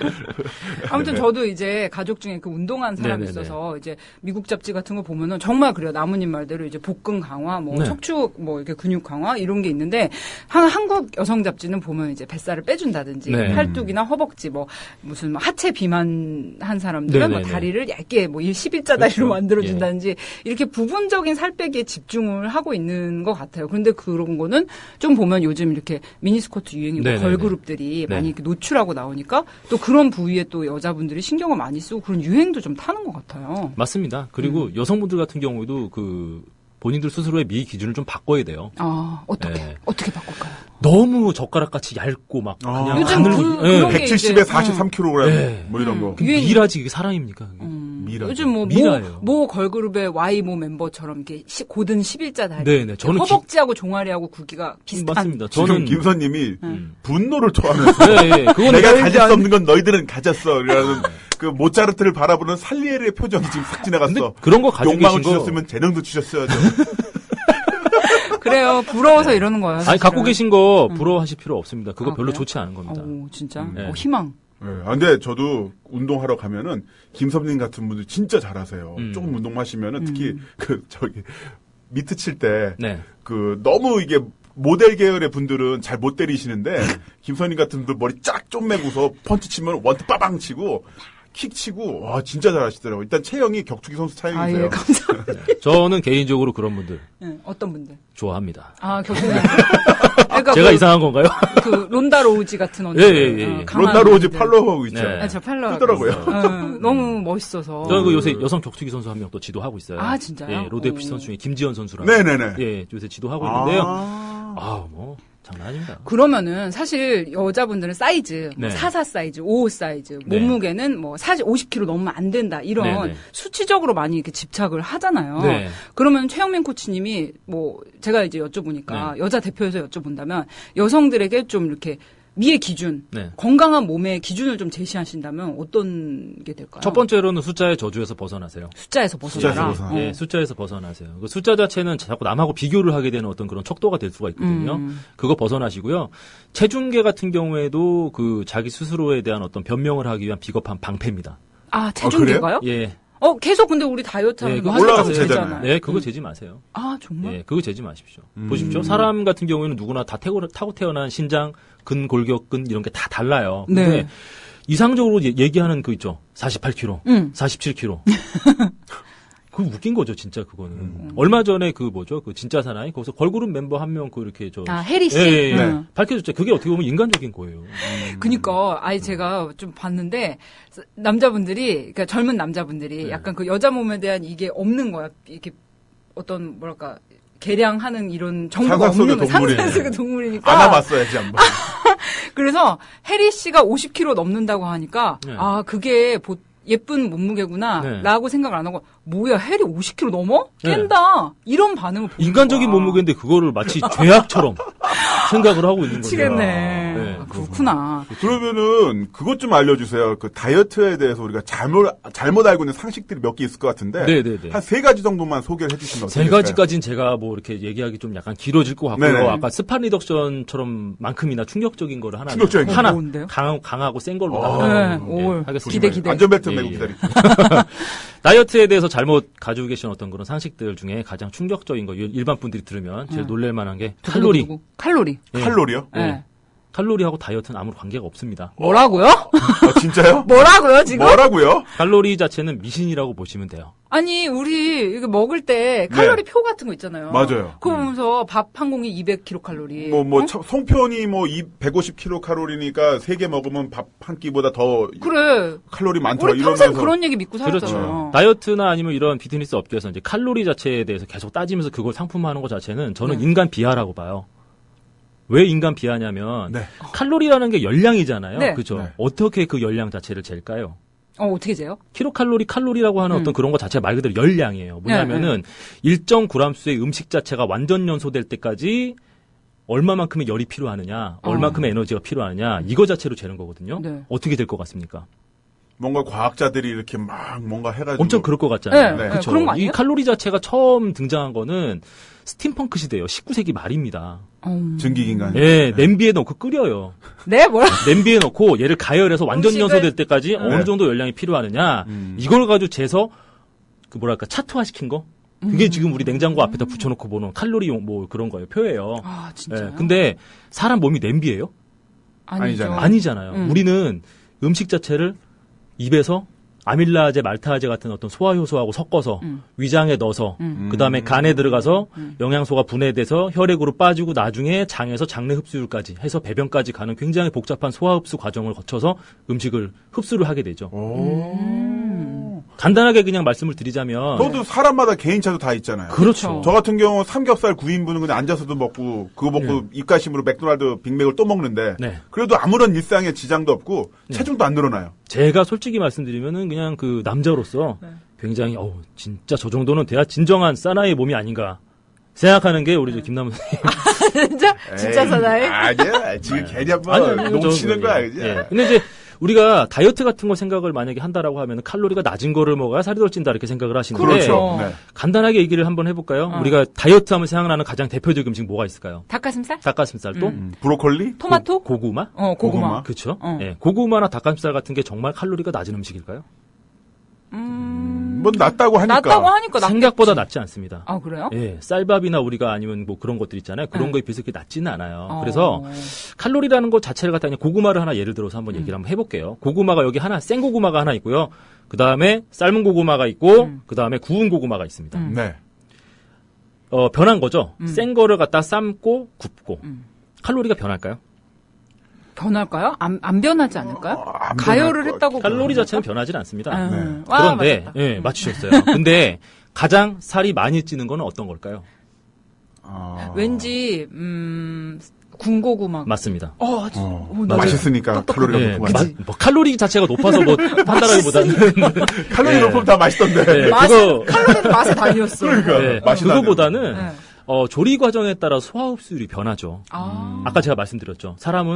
아무튼 저도 이제 가족 중에 그 운동한 사람이 네네네. 있어서 이제 미국 잡지 같은 거 보면은 정말 그래요. 나무님 말대로 이제 복근 강화, 뭐 네. 척추 뭐 이렇게 근육 강화 이런 게 있는데 한국 여성 잡지는 보면 이제 뱃살을 빼준다든지 네. 팔뚝이나 허벅지 뭐 무슨 하체 비만한 사람들은 뭐 네네네. 다리를 얇게 뭐 11자 다리로 그렇죠. 만들어준다든지 이렇게 부분적인 살 빼기에 집중을 하고 있는 것 같아요. 그런데 그런 거는 좀 보면 요즘 이렇게 미니스커트 유행이고 네네네. 걸그룹들이 네. 많이 이렇게 노출하고 나오니까 또 그런 부위에 또 여자분들이 신경을 많이 쓰고 그런 유행도 좀 타는 것 같아요. 맞습니다. 그리고 여성분들 같은 경우에도 그 본인들 스스로의 미 기준을 좀 바꿔야 돼요. 아, 어떻게 네. 어떻게 바꿀까요? 너무 젓가락같이 얇고 막 아. 그냥 요즘 그런 게 170에 이제, 43kg 네. 뭐 이런 거. 그 유행- 미라지 그게 사람입니까? 그게? 미라죠. 요즘 뭐 미라예요. 모 걸그룹의 Y 멤버처럼 이렇게 고든 11자 다리. 네네. 저는 허벅지하고 종아리하고 굵기가 비슷한. 맞습니다. 지금 저는 김선님이 분노를 토하면서 네, 그거는 내가 가질 수 없는 건 너희들은 가졌어. 이라는 그 모차르트를 바라보는 살리에르의 표정이 지금 싹 지나갔어. 근데 그런 거 가지고 욕망을 계신 거 주셨으면 재능도 주셨어야죠. 그래요. 부러워서 이러는 거예요. 아니 사실은. 갖고 계신 거 부러워하실 필요 없습니다. 그거 아, 별로 그래요? 좋지 않은 겁니다. 오, 진짜. 네. 희망. 네, 근데 저도 운동하러 가면은 김선님 같은 분들 진짜 잘하세요. 조금 운동만 하시면은 특히 미트 칠 때 네. 너무 이게 모델 계열의 분들은 잘 못 때리시는데 김선님 같은 분들 머리 쫙 쪼매고서 펀치 치면 원투 빠방 치고 킥 치고 와 진짜 잘하시더라고요. 일단 체형이 격투기 선수 아, 차이이세요. 예, 감사합니다. 저는 개인적으로 그런 분들 네, 어떤 분들? 좋아합니다. 아, 격투기. 그러니까 제가 이상한 건가요? 그 론다 로우지 같은 언니. 예. 론다 로즈 팔로우하고 있죠. 네. 저 팔로우. 뜨더라고요. 너무 멋있어서. 저는 그 요새 여성 격투기 선수 한 명 또 지도하고 있어요. 아, 진짜요? 예, 로드 FC 선수 중에 김지현 선수랑. 네네네. 예, 요새 지도하고 있는데요. 아, 뭐 장난 아닙니다. 그러면은 사실 여자분들은 사이즈, 네. 44 사이즈, 55 사이즈, 네. 몸무게는 뭐 50kg 넘으면 안 된다. 이런 네네. 수치적으로 많이 이렇게 집착을 하잖아요. 네. 그러면 최영민 코치님이 뭐 제가 이제 여쭤보니까 네. 여자 대표에서 여쭤본다면 여성들에게 좀 이렇게 미의 기준, 네. 건강한 몸의 기준을 좀 제시하신다면 어떤 게 될까요? 첫 번째로는 숫자의 저주에서 벗어나세요. 숫자에서 벗어나라. 숫자에서 벗어나. 예, 숫자에서 벗어나세요. 그 숫자 자체는 자꾸 남하고 비교를 하게 되는 어떤 그런 척도가 될 수가 있거든요. 그거 벗어나시고요. 체중계 같은 경우에도 그 자기 스스로에 대한 어떤 변명을 하기 위한 비겁한 방패입니다. 아, 체중계가요? 예. 계속 근데 우리 다이어트 하면 그거 올라가면 하잖아요. 되잖아요. 네, 그거 재지 마세요. 아, 정말? 예, 그거 재지 마십시오. 보십시오. 사람 같은 경우에는 누구나 다 타고 태어난 신장, 근골격근 이런 게 다 달라요. 근데 네. 이상적으로 얘기하는 그 있죠. 48kg, 47kg. 그거 웃긴 거죠, 진짜 그거는. 얼마 전에 그 진짜 사나이 거기서 걸그룹 member 한 명 이렇게 해리 씨? 예, 네. 밝혀졌죠. 그게 어떻게 보면 인간적인 거예요. 그니까, 제가 좀 봤는데, 남자분들이, 그러니까 젊은 남자분들이 약간 그 여자 몸에 대한 이게 없는 거야. 이렇게 어떤, 뭐랄까, 개량하는 이런 정보가 상상 속의 없는 거야. 동물이네. 상상 속의 동물이니까. 안아봤어야지 한번. 그래서 해리 씨가 50kg 넘는다고 하니까, 네. 그게 예쁜 몸무게구나, 네. 라고 생각을 안 하고, 뭐야, 해리 50kg 넘어? 깬다. 이런 반응을 보는 인간적인 거야. 몸무게인데 그거를 마치 죄악처럼 생각을 하고 있는 거죠. 미치겠네. 네. 그렇구나. 그러면은 그것 좀 알려주세요. 그 다이어트에 대해서 우리가 잘못 알고 있는 상식들이 몇 개 있을 것 같은데 네네네. 한 3가지 정도만 소개를 해주시면 세 어떨까요? 가지까지는 제가 뭐 이렇게 얘기하기 좀 약간 길어질 것 같고요. 네네. 아까 스파 리덕션처럼 만큼이나 충격적인 거를 하나 충격적인 하나 거 뭔데요? 강하고 센 걸로 아. 나가는 네, 오, 하겠습니다. 기대. 안전벨트 예, 메고 예. 기다리고. 다이어트에 대해서 잘못 가지고 계신 어떤 그런 상식들 중에 가장 충격적인 거 일반 분들이 들으면 제일 놀랄 만한 게 칼로리. 칼로리. 예. 칼로리요? 네. 칼로리하고 다이어트는 아무 관계가 없습니다. 뭐라고요? 진짜요? 뭐라고요, 지금? 뭐라고요? 칼로리 자체는 미신이라고 보시면 돼요. 아니, 우리 이거 먹을 때 칼로리 표 같은 거 있잖아요. 맞아요. 그거 보면서 밥 한 공기 200kcal. 송편이 150kcal니까 3개 먹으면 밥 한 끼보다 더 그래. 칼로리 많더라 우리 이러면서. 평생 그런 얘기 믿고 살았잖아요. 그렇죠. 다이어트나 아니면 이런 피트니스 업계에서 이제 칼로리 자체에 대해서 계속 따지면서 그걸 상품화하는 것 자체는 저는 인간 비하라고 봐요. 왜 인간 비하냐면 네. 칼로리라는 게 열량이잖아요. 네. 그죠? 네. 어떻게 그 열량 자체를 잴까요? 어떻게 재요? 칼로리라고 하는 어떤 그런 것 자체가 말 그대로 열량이에요. 뭐냐면은 일정 그램수의 음식 자체가 완전 연소될 때까지 얼마만큼의 열이 필요하느냐, 얼마만큼의 에너지가 필요하느냐, 이거 자체로 재는 거거든요. 네. 어떻게 될 것 같습니까? 뭔가 과학자들이 이렇게 막 뭔가 해가지고. 엄청 그럴 것 같잖아요. 네, 그렇죠. 그런 거 아니에요? 이 칼로리 자체가 처음 등장한 거는 스팀펑크 시대예요. 19세기 말입니다. 증기기관. 예, 냄비에 넣고 끓여요. 네, 뭐라? 냄비에 넣고 얘를 가열해서 완전 음식을- 연소될 때까지 어느 정도 열량이 필요하느냐, 이걸 가지고 재서 그 뭐랄까 차트화시킨 거. 그게 지금 우리 냉장고 앞에다 붙여놓고 보는 칼로리 뭐 그런 거예요. 표예요. 아, 진짜요? 예, 근데 사람 몸이 냄비예요? 아니죠. 아니잖아요. 우리는 음식 자체를 입에서 아밀라제, 말타아제 같은 어떤 소화 효소하고 섞어서 위장에 넣어서 그다음에 간에 들어가서 영양소가 분해돼서 혈액으로 빠지고 나중에 장에서 장내 흡수율까지 해서 배변까지 가는 굉장히 복잡한 소화 흡수 과정을 거쳐서 음식을 흡수를 하게 되죠. 간단하게 그냥 말씀을 드리자면 그것도 사람마다 개인차도 다 있잖아요. 그렇죠. 저 같은 경우 삼겹살 9인분은 그냥 앉아서도 먹고 그거 먹고 입가심으로 맥도날드 빅맥을 또 먹는데 네. 그래도 아무런 일상에 지장도 없고 체중도 안 늘어나요. 제가 솔직히 말씀드리면은 그냥 그 남자로서 굉장히 진짜 저 정도는 돼야 진정한 사나이의 몸이 아닌가 생각하는 게 우리 저 김남은 선생님. 진짜 사나이? 아니야. 지금 괜히 한번 농치는 거야. 그지? 예. 근데 이제 우리가 다이어트 같은 거 생각을 만약에 한다라고 하면 칼로리가 낮은 거를 먹어야 살이 덜 찐다 이렇게 생각을 하시는데 그렇죠. 네. 간단하게 얘기를 한번 해볼까요? 우리가 다이어트 하면 생각나는 가장 대표적인 음식 뭐가 있을까요? 닭가슴살? 닭가슴살 또 브로콜리? 토마토? 고구마? 고구마. 그렇죠. 예. 고구마나 닭가슴살 같은 게 정말 칼로리가 낮은 음식일까요? 뭐 낫다고 하니까. 낫다고 하니까 생각보다 낮지 않습니다. 아, 그래요? 예, 쌀밥이나 우리가 아니면 뭐 그런 것들 있잖아요. 그런 거에 비해서 그렇게 낮지는 않아요. 어. 그래서 칼로리라는 것 자체를 갖다 그냥 고구마를 하나 예를 들어서 한번 얘기를 한번 해볼게요. 고구마가 여기 하나, 생고구마가 하나 있고요. 그 다음에 삶은 고구마가 있고, 그 다음에 구운 고구마가 있습니다. 네. 변한 거죠. 생 거를 갖다 삶고 굽고. 칼로리가 변할까요? 변할까요? 안 변하지 않을까요? 안 가열을 변할 것 했다고. 칼로리 자체는 변하지는 않습니다. 네. 와, 그런데, 맞았다. 예, 맞추셨어요. 근데 가장 살이 많이 찌는 거는 어떤 걸까요? 왠지 군고구마. 맞습니다. 맛있으니까 칼로리가 예, 높고 맛있. 뭐 칼로리 자체가 높아서 뭐 한다라기보다는 칼로리 높으면 다 맛있던데. 네, 그거 칼로리는 맛에 다녔어. 네, 맛있다는. 그거보다는 네. 조리 과정에 따라 소화 흡수율이 변하죠. 아. 아까 제가 말씀드렸죠. 사람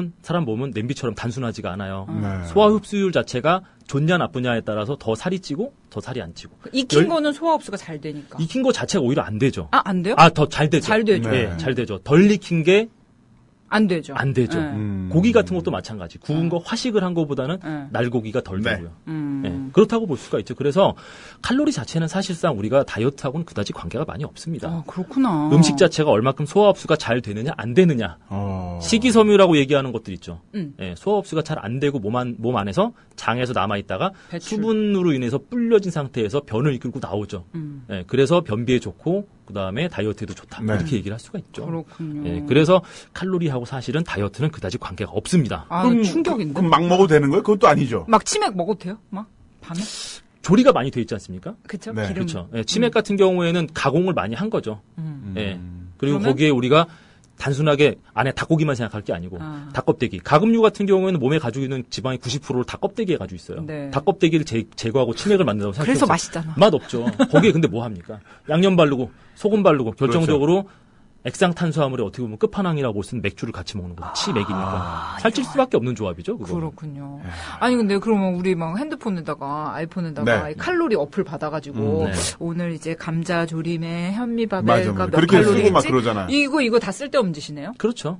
몸은 냄비처럼 단순하지가 않아요. 네. 소화 흡수율 자체가 좋냐 나쁘냐에 따라서 더 살이 찌고 더 살이 안 찌고. 익힌 거는 소화 흡수가 잘 되니까. 익힌 거 자체가 오히려 안 되죠. 안 돼요? 더 잘 되죠. 잘 되죠. 네. 잘 되죠. 덜 익힌 게 안 되죠. 안 되죠. 네. 고기 같은 것도 마찬가지. 구운 거 화식을 한 거보다는 네. 날고기가 덜 네. 되고요. 네, 그렇다고 볼 수가 있죠. 그래서 칼로리 자체는 사실상 우리가 다이어트하고는 그다지 관계가 많이 없습니다. 아, 그렇구나. 음식 자체가 얼마큼 소화 흡수가 잘 되느냐 안 되느냐 식이섬유라고 얘기하는 것들 있죠. 예, 소화 흡수가 잘 안 되고 몸 안에서 장에서 남아 있다가 배출. 수분으로 인해서 불려진 상태에서 변을 이끌고 나오죠. 예, 그래서 변비에 좋고 그다음에 다이어트에도 좋다. 네. 이렇게 얘기를 할 수가 있죠. 그렇군요. 예, 그래서 칼로리하고 사실은 다이어트는 그다지 관계가 없습니다. 아, 충격인데. 그럼 막 먹어도 되는 거예요? 그것도 아니죠. 막 치맥 먹어도 돼요? 막 밤에? 조리가 많이 돼 있지 않습니까? 그쵸? 네. 기름. 그렇죠. 예, 치맥 같은 경우에는 가공을 많이 한 거죠. 예. 그리고 그러면? 거기에 우리가 단순하게 안에 닭고기만 생각할 게 아니고 닭껍데기. 가금류 같은 경우에는 몸에 가지고 있는 지방의 90%를 닭껍데기에 가지고 있어요. 네. 닭껍데기를 제거하고 치맥을 만든다고 생각해보세요. 그래서 맛있잖아. 맛 없죠. 거기에 근데 뭐 합니까? 양념 바르고 소금 바르고 결정적으로 액상탄수화물의 어떻게 보면 끝판왕이라고 볼 수 있는 맥주를 같이 먹는 거죠. 치맥이니까. 살찔 수밖에 없는 조합이죠. 그거. 그렇군요. 아니 근데 그러면 우리 막 핸드폰에다가 아이폰에다가 네. 이 칼로리 어플 받아가지고 네. 오늘 이제 감자 조림에 현미밥에 맞아, 몇 그렇게 쓰고 막 칼로리겠지? 그러잖아요. 이거 다 쓸데없는 짓이네요. 그렇죠.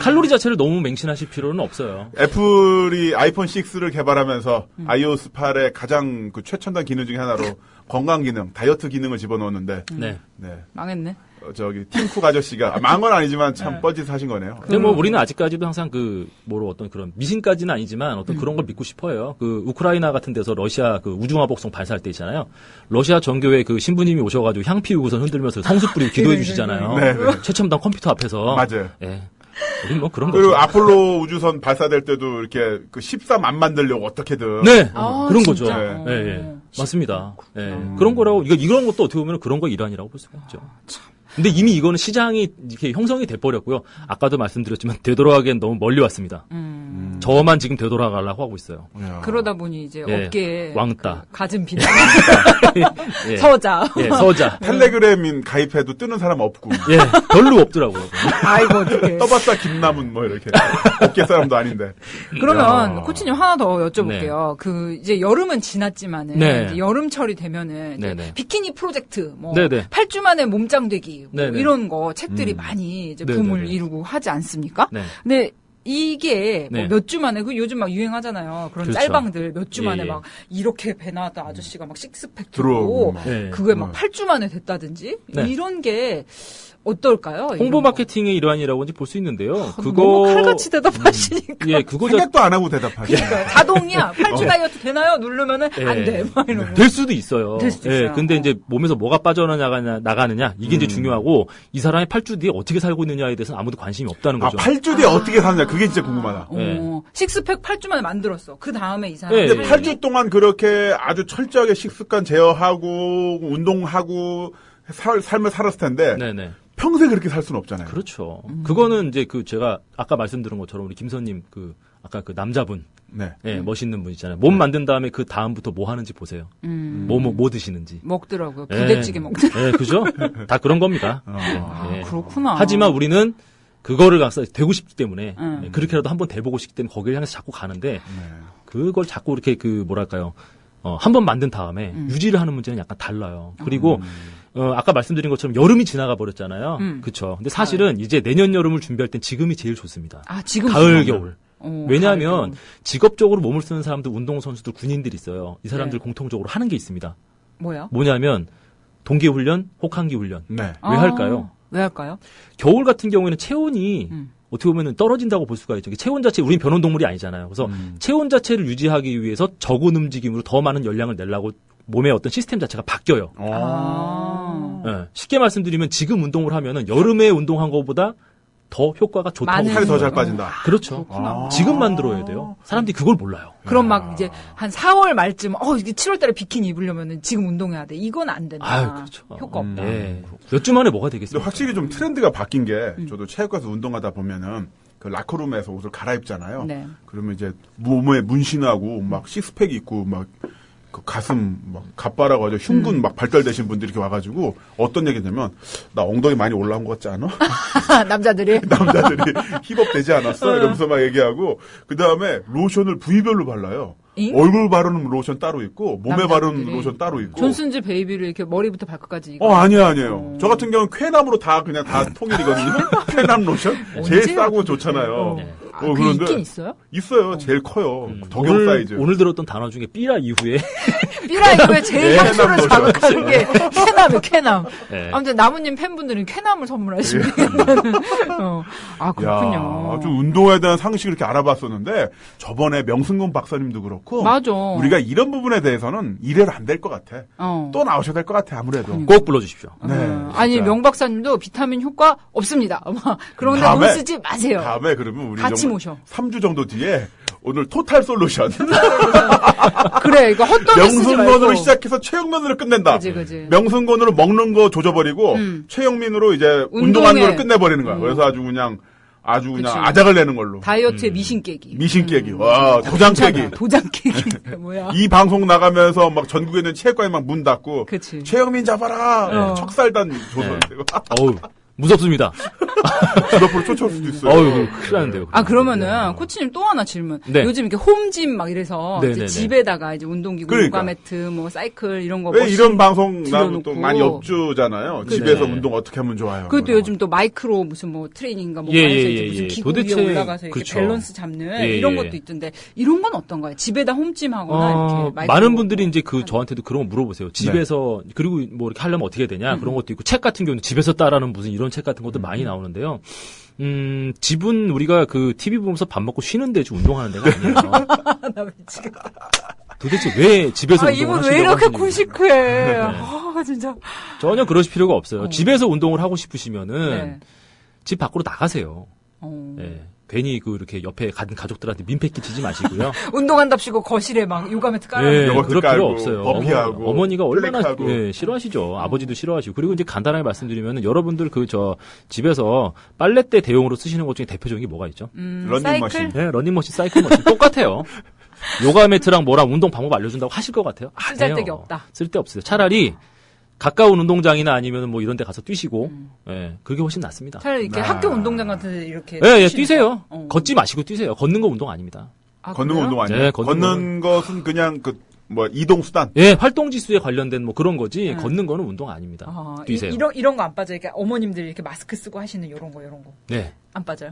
칼로리 자체를 너무 맹신하실 필요는 없어요. 애플이 아이폰 6를 개발하면서 iOS 8의 가장 그 최첨단 기능 중에 하나로 건강 기능, 다이어트 기능을 집어넣었는데 네. 네. 망했네. 저기 팀쿡 아저씨가 망한 건 아니지만 참 뻘짓하신 거네요. 근데 뭐 우리는 아직까지도 항상 그 뭐로 어떤 그런 미신까지는 아니지만 어떤 그런 걸 믿고 싶어요. 그 우크라이나 같은 데서 러시아 그 우중화 복성 발사할 때 있잖아요. 러시아 정교회 그 신부님이 오셔가지고 향 피우고선 흔들면서 성수 뿌리고 기도해 주시잖아요. 네, 네. 최첨단 컴퓨터 앞에서. 맞아요. 예. 우린 뭐 그런 그리고 거죠. 아폴로 우주선 발사될 때도 이렇게 그 13 안 만들려고 어떻게든. 네. 아, 그런 진짜? 거죠. 예, 예. 맞습니다. 예. 그런 거라고 이런 것도 어떻게 보면 그런 거 일환이라고 볼 수가 있죠. 근데 이미 이거는 시장이 이렇게 형성이 돼버렸고요. 아까도 말씀드렸지만 되돌아가기엔 너무 멀리 왔습니다. 저만 지금 되돌아가려고 하고 있어요. 야. 그러다 보니 이제 예, 어깨에 왕따. 그 가진 비난 예. 서자. 예, 서자. 텔레그램인 가입해도 뜨는 사람 없고. 예, 별로 없더라고요. 아이고 어떡해. 떠봤자 김남은 뭐 이렇게. 어깨 사람도 아닌데. 그러면 야. 코치님 하나 더 여쭤볼게요. 그 이제 여름은 지났지만은 네. 이제 여름철이 되면은 이제 네네. 비키니 프로젝트 뭐 네네. 8주 만에 몸짱 되기 뭐 네네. 이런 거 책들이 많이 이제 붐을 네네네. 이루고 하지 않습니까? 네. 근데 이게 네. 몇 주 만에 그 요즘 막 유행하잖아요. 그런 그렇죠. 짤방들 몇 주 예, 만에 예. 막 이렇게 배 나왔던 아저씨가 막 식스팩 들어오고 들고 막. 예. 그게 막 8주 만에 됐다든지 네. 이런 게 어떨까요? 홍보 이런 거. 마케팅의 일환이라고 이제 볼 수 있는데요. 너무 칼같이 대답하시니까. 예, 그거 생각도 안 하고 대답하지. 그러니까 자동이야. 8주 다이어트 되나요? 누르면은 예. 안 돼. 막 이러고. 될 수도 있어요. 될 수도 예, 있어요. 근데 이제 몸에서 뭐가 나가느냐 이게 이제 중요하고 이 사람이 8주 뒤에 어떻게 살고 있느냐에 대해서는 아무도 관심이 없다는 아, 거죠. 8주 뒤에 어떻게 사느냐. 그게 진짜 궁금하다. 식스팩 8주 만에 만들었어. 그 다음에 이 사람. 예, 근데 예. 8주 동안 그렇게 아주 철저하게 식습관 제어하고 운동하고 삶을 살았을 텐데 네네. 평생 그렇게 살 수는 없잖아요. 그렇죠. 그거는 이제 그 제가 아까 말씀드린 것처럼 우리 김선님 그 아까 그 남자분 네. 예, 멋있는 분 있잖아요. 몸 만든 다음에 그 다음부터 뭐 하는지 보세요. 뭐 드시는지. 먹더라고요. 예. 부대찌개 먹더라고요. 예, 그죠? 다 그런 겁니다. 아, 예. 그렇구나. 하지만 우리는 그거를 되고 싶기 때문에 음. 예, 그렇게라도 한번 돼보고 싶기 때문에 거기를 향해서 자꾸 가는데 네. 그걸 자꾸 이렇게 그 뭐랄까요? 한 번 만든 다음에 유지를 하는 문제는 약간 달라요. 그리고 아까 말씀드린 것처럼 여름이 지나가 버렸잖아요. 그렇죠. 근데 사실은 이제 내년 여름을 준비할 땐 지금이 제일 좋습니다. 아, 지금. 가을 겨울. 어, 왜냐하면 가을, 겨울. 직업적으로 몸을 쓰는 사람들, 운동선수들, 군인들이 있어요. 이 사람들 네. 공통적으로 하는 게 있습니다. 뭐야? 뭐냐면 동계훈련, 혹한기 훈련. 네. 왜 할까요? 왜 할까요? 겨울 같은 경우에는 체온이 어떻게 보면 떨어진다고 볼 수가 있죠. 체온 자체, 우린 변온동물이 아니잖아요. 그래서 체온 자체를 유지하기 위해서 적은 움직임으로 더 많은 열량을 내려고 몸의 어떤 시스템 자체가 바뀌어요. 아. 예, 쉽게 말씀드리면 지금 운동을 하면은 여름에 운동한 것보다 더 효과가 좋다고. 많은 살이 더 잘 거예요. 빠진다. 그렇죠. 아. 지금 만들어야 돼요. 사람들이 그걸 몰라요. 그럼 막 이제 한 4월 말쯤 이게 7월 달에 비키니 입으려면은 지금 운동해야 돼. 이건 안 된다. 아유, 그렇죠. 효과 없다. 예. 몇 주 만에 뭐가 근데 되겠습니까? 확실히 좀 트렌드가 바뀐 게 저도 체육관에서 운동하다 보면은 그 라커룸에서 옷을 갈아입잖아요. 네. 그러면 이제 몸에 문신하고 막 식스팩 있고 막 그 가슴 막 갑바라고 하죠. 흉근 막 발달되신 분들이 이렇게 와가지고 어떤 얘기냐면 나 엉덩이 많이 올라온 것 같지 않아? 남자들이. 남자들이 힙업 되지 않았어? 이러면서 막 얘기하고 그 다음에 로션을 부위별로 발라요. 잉? 얼굴 바르는 로션 따로 있고 몸에 바르는 남자들이. 로션 따로 있고. 존슨즈 베이비를 이렇게 머리부터 발끝까지. 이거. 아니에요. 저 같은 경우는 쾌남으로 다 그냥 다 통일이거든요. 쾌남 로션 제일 언제 싸고 어떻게. 좋잖아요. 그게 그런데 있긴 있어요? 있어요. 제일 커요. 덕용 사이즈. 오늘 들었던 단어 중에 삐라 이후에 삐라 이거에 제일 네, 향수를 쾌남 자극하는 게 쾌남이에요, 쾌남. 네. 아무튼 나무님 팬분들은 쾌남을 선물하시면 아, 그렇군요. 야, 좀 운동에 대한 상식을 이렇게 알아봤었는데 저번에 명승곤 박사님도 그렇고 맞아. 우리가 이런 부분에 대해서는 이래로 안 될 것 같아. 또 나오셔야 될 것 같아 아무래도. 꼭 불러주십시오. 네, 아니 진짜. 명 박사님도 비타민 효과 없습니다. 그런데 다음에- 돈 쓰지 마세요. 다음에 그러면 우리 같이 정말 모셔. 3주 정도 뒤에 오늘 토탈 솔루션 그래 이거 헛돈을 쓰지 명승곤으로 말고. 시작해서 최영민으로 끝낸다. 그지. 명승곤으로 먹는 거 조져버리고 최영민으로 이제 운동하는 운동에. 걸 끝내버리는 거야. 그래서 아주 그냥 그치. 아작을 내는 걸로. 다이어트의 미신 깨기. 미신 깨기. 와, 도장 깨기. 도장 깨기. 뭐야? 이 방송 나가면서 막 전국에 있는 체육관에 막 문 닫고 그치. 최영민 잡아라. 척살단 조선. 어우, 무섭습니다. 집 앞으로 쫓아올 수도 있어요. 어유 큰일 나는데요. 아, 그러면은, 코치님 또 하나 질문. 네. 요즘 이렇게 홈짐 막 이래서, 네, 이제 네, 네. 집에다가 이제 운동기구, 그러니까. 요가매트, 뭐, 사이클, 이런 거. 왜 머신 이런 방송 나도 또 들여놓고. 많이 엽주잖아요. 그래. 집에서 운동 어떻게 하면 좋아요. 그것도 뭐. 요즘 또 마이크로 무슨 뭐 트레이닝인가 뭐 예, 해서 예, 이제 예, 무슨 예. 기구 도대체 위에 올라가서 이렇게 그렇죠. 밸런스 잡는 예, 이런 예. 것도 있던데 이런 건 어떤가요? 집에다 홈짐하거나 이렇게 마이크로 많은 분들이 이제 저한테도 그런 거 물어보세요. 네. 집에서, 그리고 뭐 이렇게 하려면 어떻게 되냐? 그런 것도 있고, 책 같은 경우는 집에서 따라하는 무슨 이런 책 같은 것도 많이 나오는데요. 집은 우리가 그 TV 보면서 밥 먹고 쉬는 데지 운동하는 데가 아니에요. 나 미치겠다. 도대체 왜 집에서 아, 운동을 이분 하시려고 왜 이렇게 하시는지. 구시크해. 아, 진짜. 전혀 그러실 필요가 없어요. 집에서 운동을 하고 싶으시면은 네. 집 밖으로 나가세요. 어. 예. 괜히 그 이렇게 옆에 가든 가족들한테 민폐 끼치지 마시고요. 운동한답시고 거실에 막 요가매트 깔아놓고. 예, 요거트 그럴 깔고, 필요 없어요. 버피하고, 어머니가 얼마나 플랭크하고. 예, 싫어하시죠. 아버지도 싫어하시고. 그리고 이제 간단하게 말씀드리면은 여러분들 집에서 빨래대 대용으로 쓰시는 것 중에 대표적인 게 뭐가 있죠? 런닝머신. 예, 러닝머신, 사이클머신 똑같아요. 요가 매트랑 뭐랑 운동 방법 알려준다고 하실 것 같아요? 안 해요. 쓸데기 없다. 쓸데없어요. 차라리 가까운 운동장이나 아니면 뭐 이런 데 가서 뛰시고, 예, 그게 훨씬 낫습니다. 차라리 이렇게 학교 운동장 같은 데 이렇게. 예, 예, 뛰시는 뛰세요. 거? 어. 걷지 마시고 뛰세요. 걷는 거 운동 아닙니다. 아, 걷는 거 그래요? 운동 아니에요? 네, 걷는 것은 그냥 이동수단. 예, 활동지수에 관련된 뭐 그런 거지, 걷는 거는 운동 아닙니다. 아, 뛰세요. 이런 거 안 빠져요. 이렇게 어머님들이 이렇게 마스크 쓰고 하시는 이런 거. 네. 안 빠져요.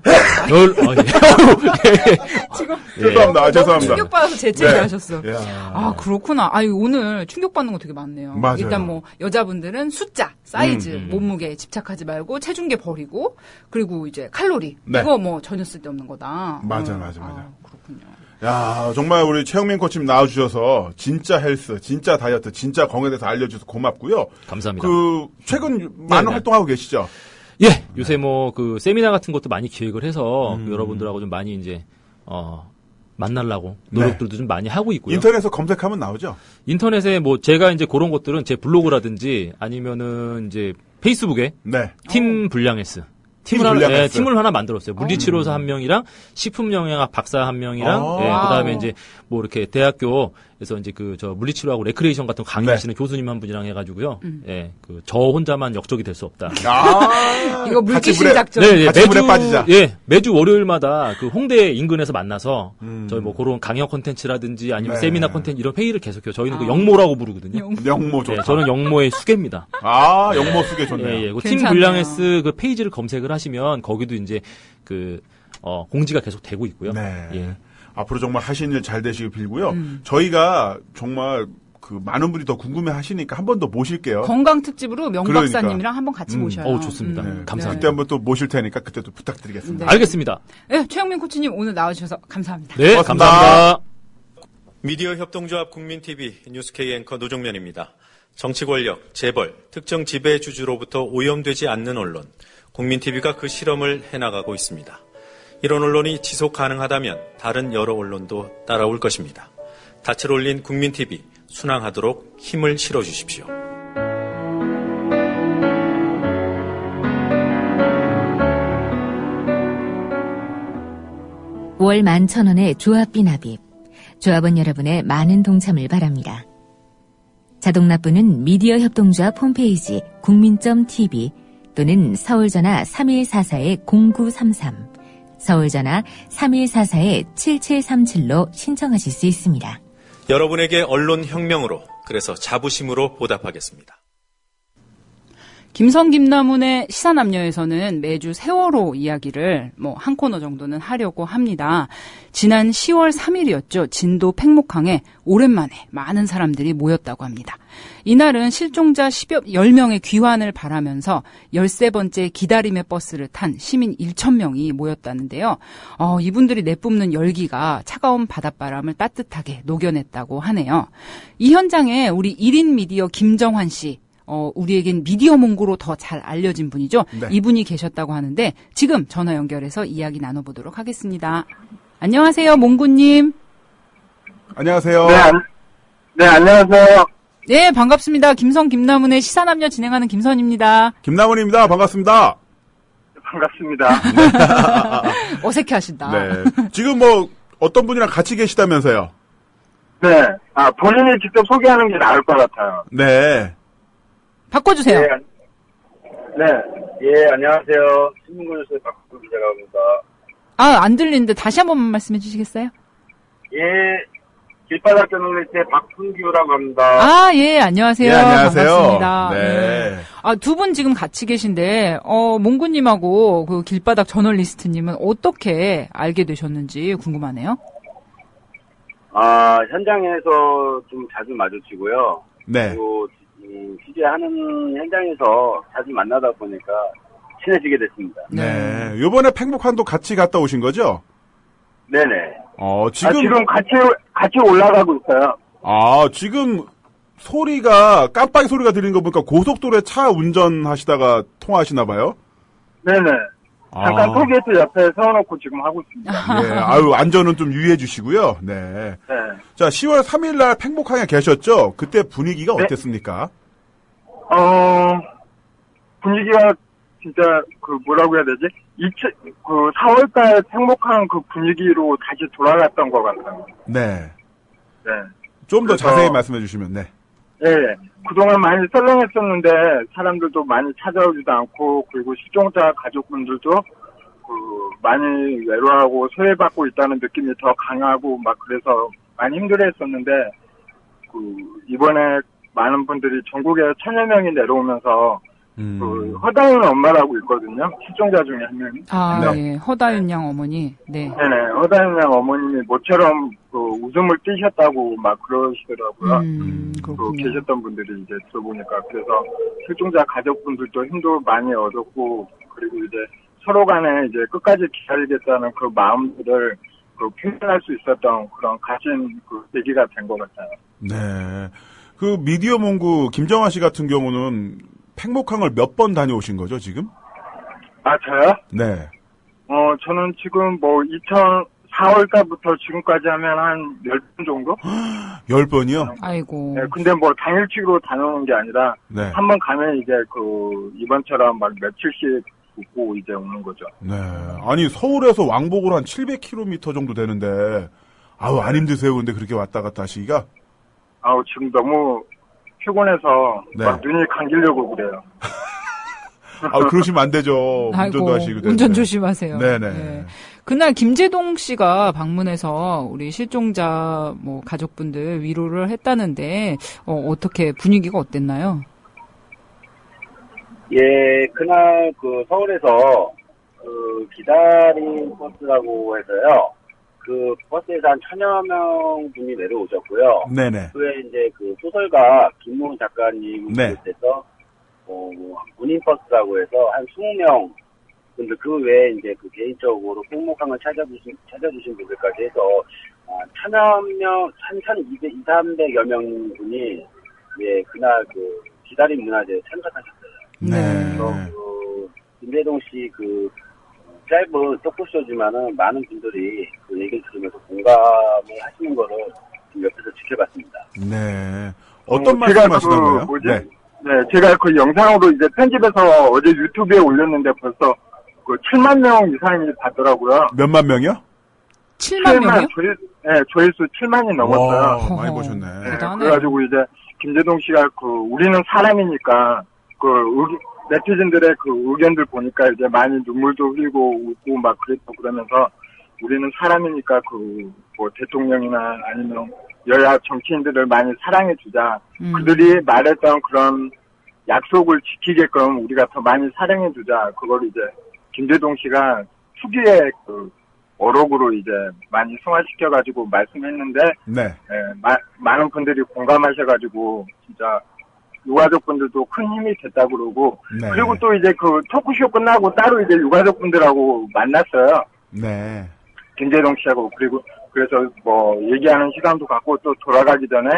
지금 죄송합니다. 죄송합니다. 충격받아서 재채기 네. 하셨어. 야. 아, 그렇구나. 아유, 오늘 충격받는 거 되게 많네요. 맞아요. 일단 뭐, 여자분들은 숫자, 사이즈, 음. 몸무게에 집착하지 말고, 체중계 버리고, 그리고 이제 칼로리. 네. 이거 뭐, 전혀 쓸데없는 거다. 맞아. 그렇군요. 야, 정말 우리 최영민 코치님 나와주셔서 진짜 헬스, 진짜 다이어트, 진짜 건강에 대해서 알려주셔서 고맙고요. 감사합니다. 최근 많은 네네. 활동하고 계시죠? 예, 요새 뭐 그 세미나 같은 것도 많이 기획을 해서 음. 그 여러분들하고 좀 많이 이제 만나려고 노력들도 좀 많이 하고 있고요. 인터넷에서 검색하면 나오죠? 인터넷에 뭐 제가 이제 그런 것들은 제 블로그라든지 아니면은 이제 페이스북에 네. 팀 불량헬스. 팀 팀을 하나, 불량헬스. 팀을 하나 만들었어요. 물리치료사 한 명이랑 식품영양학 박사 한 명이랑 아. 예, 그다음에 이제 뭐 이렇게 대학교에서 이제 물리치료하고 레크레이션 같은 거 강의하시는 교수님 한 분이랑 해가지고요. 예, 저 혼자만 역적이 될 수 없다. 아, 이거 물귀신 작전. 네, 같이 물에 빠지자. 매주 월요일마다 그 홍대 인근에서 만나서 저희 뭐 그런 강연 콘텐츠라든지 아니면 네. 세미나 콘텐츠 이런 회의를 계속해요. 저희는 그 영모라고 부르거든요. 영모 좋다. 네, 저는 영모의 수계입니다. 아, 영모 쓰게 좋네요. 예, 예. 팀 괜찮네요. 불량헬스 그 페이지를 검색을 하시면 거기도 이제 공지가 계속 되고 있고요. 네. 예. 앞으로 정말 하시는 일 잘 되시길 빌고요. 저희가 정말 많은 분이 더 궁금해 하시니까 한 번 더 모실게요. 건강 특집으로 명 그러니까. 박사님이랑 한번 같이 모셔요. 좋습니다. 네. 감사합니다. 그때 한번 또 모실 테니까 그때도 부탁드리겠습니다. 네. 알겠습니다. 네, 최영민 코치님 오늘 나와주셔서 감사합니다. 네, 고맙습니다. 감사합니다. 미디어 협동조합 국민TV 뉴스K 앵커 노종면입니다. 정치 권력, 재벌, 특정 지배주주로부터 오염되지 않는 언론, 국민TV가 그 실험을 해나가고 있습니다. 이런 언론이 지속 가능하다면 다른 여러 언론도 따라올 것입니다. 닻을 올린 국민TV, 순항하도록 힘을 실어주십시오. 월 11,000원의 조합비 납입. 조합원 여러분의 많은 동참을 바랍니다. 자동납부는 미디어 협동조합 홈페이지 국민.tv 또는 서울전화 3144-0933, 서울전화 3144-7737로 신청하실 수 있습니다. 여러분에게 언론 혁명으로, 그래서 자부심으로 보답하겠습니다. 김성 김나문의 시사남녀에서는 매주 세월호 이야기를 한 코너 정도는 하려고 합니다. 지난 10월 3일이었죠. 진도 팽목항에 오랜만에 많은 사람들이 모였다고 합니다. 이날은 실종자 10명의 귀환을 바라면서 13번째 기다림의 버스를 탄 시민 1,000명이 모였다는데요. 이분들이 내뿜는 열기가 차가운 바닷바람을 따뜻하게 녹여냈다고 하네요. 이 현장에 우리 1인 미디어 김정환 씨, 우리에겐 미디어 몽고로 더 잘 알려진 분이죠. 네. 이분이 계셨다고 하는데 지금 전화 연결해서 이야기 나눠보도록 하겠습니다. 안녕하세요, 몽구님. 안녕하세요. 네, 안녕하세요. 네, 반갑습니다. 김성 김나문의 시사남녀 진행하는 김선입니다. 김남원입니다. 반갑습니다. 반갑습니다. 어색해하신다. 네. 지금 어떤 분이랑 같이 계시다면서요? 네, 본인이 직접 소개하는 게 나을 것 같아요. 네. 바꿔주세요. 네, 네. 예, 안녕하세요. 신문고뉴스의 박수 기자라고 합니다. 아, 안 들리는데 다시 한 번만 말씀해 주시겠어요? 예, 길바닥 저널리스트의 박순규라고 합니다. 아, 예, 안녕하세요. 예, 안녕하세요. 반갑습니다. 네. 아, 두 분 지금 같이 계신데, 몽구님하고 그 길바닥 저널리스트님은 어떻게 알게 되셨는지 궁금하네요. 현장에서 좀 자주 마주치고요. 네. 그리고 취재하는 현장에서 자주 만나다 보니까 친해지게 됐습니다. 네. 요번에 팽목항도 같이 갔다 오신 거죠? 네네. 지금 같이 올라가고 있어요. 지금 소리가 깜빡이 소리가 들리는 거 보니까 고속도로에 차 운전하시다가 통화하시나 봐요? 네네. 잠깐 톨게이트 옆에 세워놓고 지금 하고 있습니다. 예, 안전은 좀 유의해 주시고요. 네. 네. 자, 10월 3일 날 팽목항에 계셨죠? 그때 분위기가 네. 어땠습니까? 분위기가 진짜 뭐라고 해야 되지? 4월달 팽목항 그 분위기로 다시 돌아갔던 것 같아요. 네. 네. 좀 더 그래서- 자세히 말씀해 주시면, 네. 예, 그동안 많이 썰렁했었는데 사람들도 많이 찾아오지도 않고 그리고 실종자 가족분들도 많이 외로워하고 소외받고 있다는 느낌이 더 강하고 막 그래서 많이 힘들어했었는데 이번에 많은 분들이 전국에 1000여 명이 내려오면서 허다윤 엄마라고 있거든요. 실종자 중에 한 명이. 아, 네. 예. 허다윤 양 어머니. 네. 네네. 허다윤 양 어머님이 모처럼 웃음을 띠셨다고 막 그러시더라고요. 그렇군요. 계셨던 분들이 이제 들어보니까 그래서 실종자 가족분들도 힘도 많이 얻었고 그리고 이제 서로 간에 이제 끝까지 기다리겠다는 그 마음들을 표현할 수 있었던 그런 가진 계기가 된 것 같아요. 네. 그 미디어 몽구 김정환 씨 같은 경우는 팽목항을 몇 번 다녀오신 거죠, 지금? 아, 저요? 네. 저는 지금 4월달부터 지금까지 하면 한 10번 정도? 10번이요? 아이고. 네, 근데 당일치기로 다녀오는 게 아니라, 네. 한 번 가면 이제 이번처럼 막 며칠씩 묵고 이제 오는 거죠. 네. 아니, 서울에서 왕복으로 한 700km 정도 되는데, 안 힘드세요? 근데 그렇게 왔다 갔다 하시기가? 지금 너무 피곤해서, 네. 막 눈이 감기려고 그래요. 그러시면 안 되죠. 아이고, 운전도 하시고. 운전 되는데. 조심하세요. 네네. 네. 그날 김재동 씨가 방문해서 우리 실종자 가족분들 위로를 했다는데 어떻게 분위기가 어땠나요? 예, 그날 서울에서 기다린 버스라고 해서요. 그 버스에서 한 1000여 명 분이 내려오셨고요. 네네. 그에 이제 소설가 김문우 작가님 네. 비롯해서 문인버스라고 해서 한 20명 분들 그 외에 이제 개인적으로 팽목항을 찾아주신 분들까지 해서 1000여 명, 1200-300여 명 분이 예 그날 기다림 문화제에 참석하셨어요. 네. 그래서 김재동 씨 짧은 토크쇼지만은 많은 분들이 얘기를 들으면서 공감을 하시는 거를 지금 옆에서 지켜봤습니다. 네. 어떤 말씀 하시는 거예요? 네. 네, 제가 영상으로 이제 편집해서 어제 유튜브에 올렸는데 벌써 7만 명 이상이 봤더라고요. 몇만 명이요? 7만 명이요? 조회수 7만이 넘었어요. 와, 많이 보셨네. 대단해. 그래가지고 이제 김재동 씨가 우리는 사람이니까 네티즌들의 의견들 보니까 이제 많이 눈물도 흘리고 웃고 막 그러면서 우리는 사람이니까 대통령이나 아니면 여야 정치인들을 많이 사랑해주자. 그들이 말했던 그런 약속을 지키게끔 우리가 더 많이 사랑해주자. 그걸 이제 김재동 씨가 특유의 어록으로 이제 많이 승화시켜가지고 말씀했는데, 네. 많은 분들이 공감하셔가지고 진짜 유가족분들도 큰 힘이 됐다고 그러고, 네. 그리고 또 이제 토크쇼 끝나고 따로 이제 유가족분들하고 만났어요. 네. 김재동 씨하고 그래서 얘기하는 시간도 갖고 또 돌아가기 전에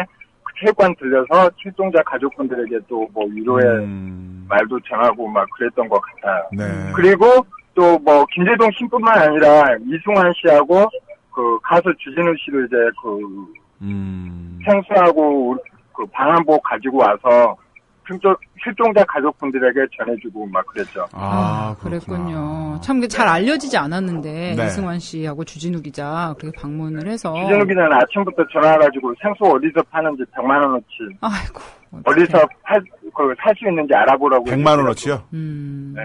체육관 들려서 실종자 가족분들에게 또 위로의 말도 전하고 막 그랬던 것 같아요. 네. 그리고 또 김재동 씨뿐만 아니라 이승환 씨하고 가수 주진우 씨도 이제 생수하고 방한복 가지고 와서 실종자 가족분들에게 전해주고 막 그랬죠. 그랬군요. 참 잘 알려지지 않았는데 네. 이승환 씨하고 주진우 기자 그렇게 방문을 해서 주진우 기자는 아침부터 전화가지고 생수 어디서 파는지 100만 원어치 아이고 어디서 살 수 있는지 알아보라고. 100만 원어치요? 네.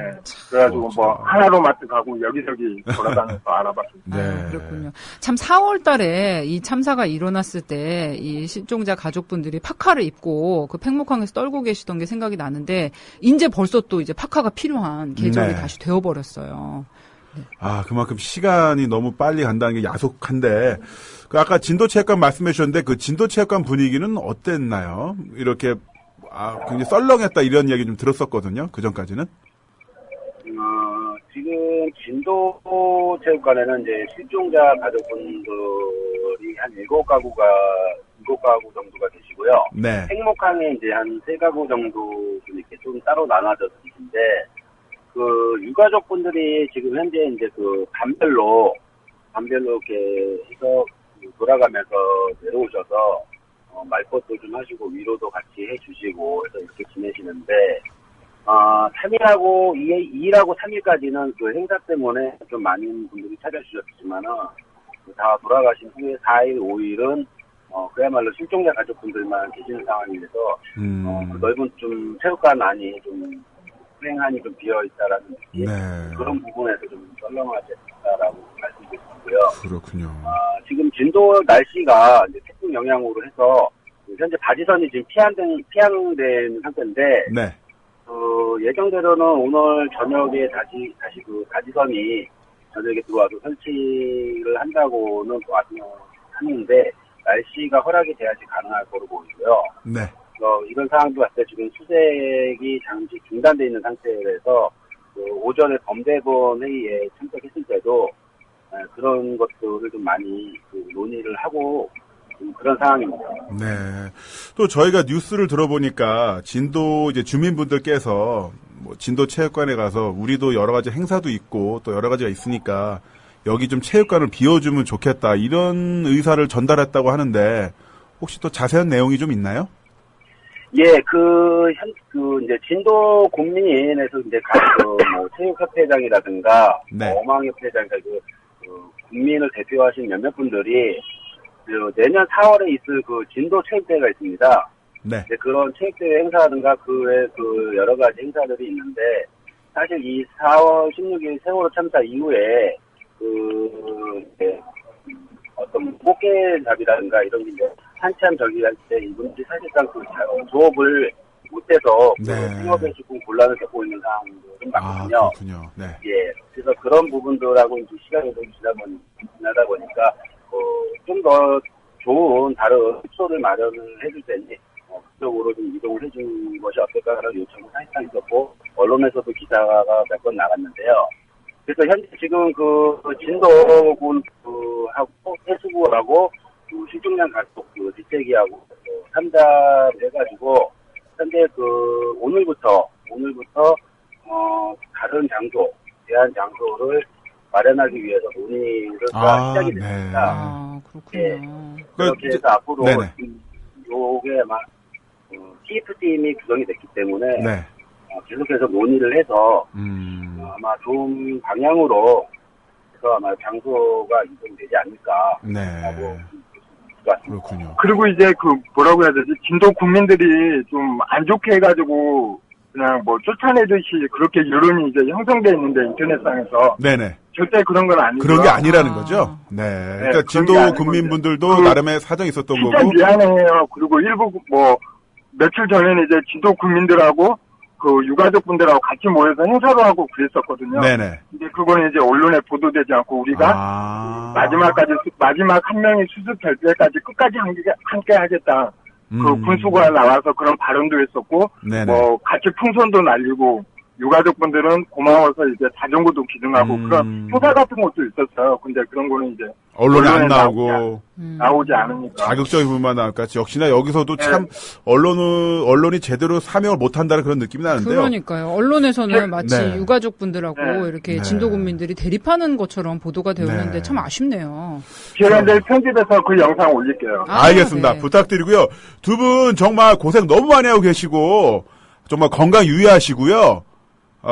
그래가지고 뭐 하나로마트 가고 여기저기 돌아다녀서 알아봤습니다. 네. 그렇군요. 참 4월 달에 이 참사가 일어났을 때 이 실종자 가족분들이 파카를 입고 그 팽목항에서 떨고 계시던 게 생각이 나는데 이제 벌써 또 이제 파카가 필요한 계절이 네. 다시 되어버렸어요. 아, 그만큼 시간이 너무 빨리 간다는 게 야속한데, 그 아까 진도체육관 말씀해 주셨는데, 그 진도체육관 분위기는 어땠나요? 이렇게, 굉장히 썰렁했다 이런 얘기 좀 들었었거든요. 그 전까지는. 지금 진도체육관에는 이제 실종자 가족분들이 한 7가구 정도가 계시고요. 네. 팽목항에 이제 한 3가구 정도 이렇게 좀 따로 나눠져 계신데, 그 유가족분들이 지금 현재 이제 그 반별로 이렇게 해서 돌아가면서 내려오셔서 말벗도 좀 하시고 위로도 같이 해주시고 해서 이렇게 지내시는데 3일하고 2일하고 3일까지는 그 행사 때문에 좀 많은 분들이 찾아주셨지만은 다 돌아가신 후에 4일, 5일은 그야말로 실종자 가족분들만 계시는 상황이라서 그 넓은 좀 체육관 안이 좀 불행한이 좀 비어있다라는 느낌. 네. 그런 부분에서 좀 썰렁하셨다라고 말씀드리고요. 그렇군요. 지금 진도 날씨가 이제 태풍 영향으로 해서 현재 바지선이 지금 피항된 상태인데, 네. 예정대로는 오늘 저녁에 다시 그 바지선이 저녁에 들어와서 설치를 한다고는 하는데, 날씨가 허락이 돼야지 가능할 거로 보이고요. 네. 이런 상황도 봤을 때 지금 수색이 잠시 중단되어 있는 상태에서 오전에 범대본 회의에 참석했을 때도 그런 것들을 좀 많이 논의를 하고 그런 상황입니다. 네. 또 저희가 뉴스를 들어보니까 진도 이제 주민분들께서 뭐 진도 체육관에 가서 우리도 여러 가지 행사도 있고 또 여러 가지가 있으니까 여기 좀 체육관을 비워주면 좋겠다 이런 의사를 전달했다고 하는데 혹시 또 자세한 내용이 좀 있나요? 예, 이제 진도 국민에서 이제 뭐 체육협회장이라든가, 네. 어망협회장, 국민을 대표하신 몇몇 분들이, 내년 4월에 있을 그 진도 체육대회가 있습니다. 네. 그런 체육대회 행사라든가 그 외 여러 가지 행사들이 있는데, 사실 이 4월 16일 세월호 참사 이후에, 어떤 꽃게잡이라든가 이런 게 이제 한참 저기 할 때 이분들이 사실상 그 조업을 못해서 생업에 조금 곤란을 겪고 있는 상황들이 많거든요. 그렇군요. 네. 예, 그래서 그런 부분들하고 이제 시간이 좀 지나다 보니까 좀 더 좋은 다른 숙소를 마련을 해줄 테니 그쪽으로 좀 이동을 해준 것이 어떨까라는 요청을 사실상 있었고 언론에서도 기사가 몇 번 나갔는데요. 그래서 현재 지금 진도군 하고 해수부하고 실종자 가족 뒷대기하고 참자를 해가지고 현재 오늘부터 다른 장소 대안 장소를 마련하기 위해서 논의를 시작이 됐습니다. 그렇군요. 예. 그렇게 해서 앞으로 요게 아마 TF팀이 구성이 됐기 때문에 계속해서 논의를 해서 아마 좋은 방향으로 해서 아마 장소가 이동되지 않을까. 네. 그렇군요. 그리고 이제 뭐라고 해야 되지? 진도 국민들이 좀 안 좋게 해가지고 그냥 뭐 쫓아내듯이 그렇게 여론이 이제 형성돼 있는데 인터넷상에서. 네네. 절대 그런 건 아니고. 그런 게 아니라는 거죠? 네. 그러니까 진도 국민분들도 나름의 사정이 있었던 진짜 거고. 미안해요. 그리고 일부 며칠 전에는 이제 진도 국민들하고 유가족분들하고 같이 모여서 행사를 하고 그랬었거든요. 네네. 근데 그거는 이제 언론에 보도되지 않고 우리가 마지막 한 명이 수습될 때까지 끝까지 함께 하겠다. 군수가 나와서 그런 발언도 했었고, 네네. 같이 풍선도 날리고, 유가족분들은 고마워서 이제 자전거도 기증하고 그런 행사 같은 것도 있었어요. 근데 그런 거는 이제 언론에 안 나오고 나오지 않으니까 자극적인 부분만 나올까. 역시나 여기서도 참 언론이 제대로 사명을 못한다는 그런 느낌이 나는데요. 그러니까요. 언론에서는 마치 유가족분들하고 이렇게 진도 국민들이 대립하는 것처럼 보도가 되었는데 참 아쉽네요. 제가 이제 편집해서 그 영상 올릴게요. 알겠습니다. 부탁드리고요. 두 분 정말 고생 너무 많이 하고 계시고 정말 건강 유의하시고요.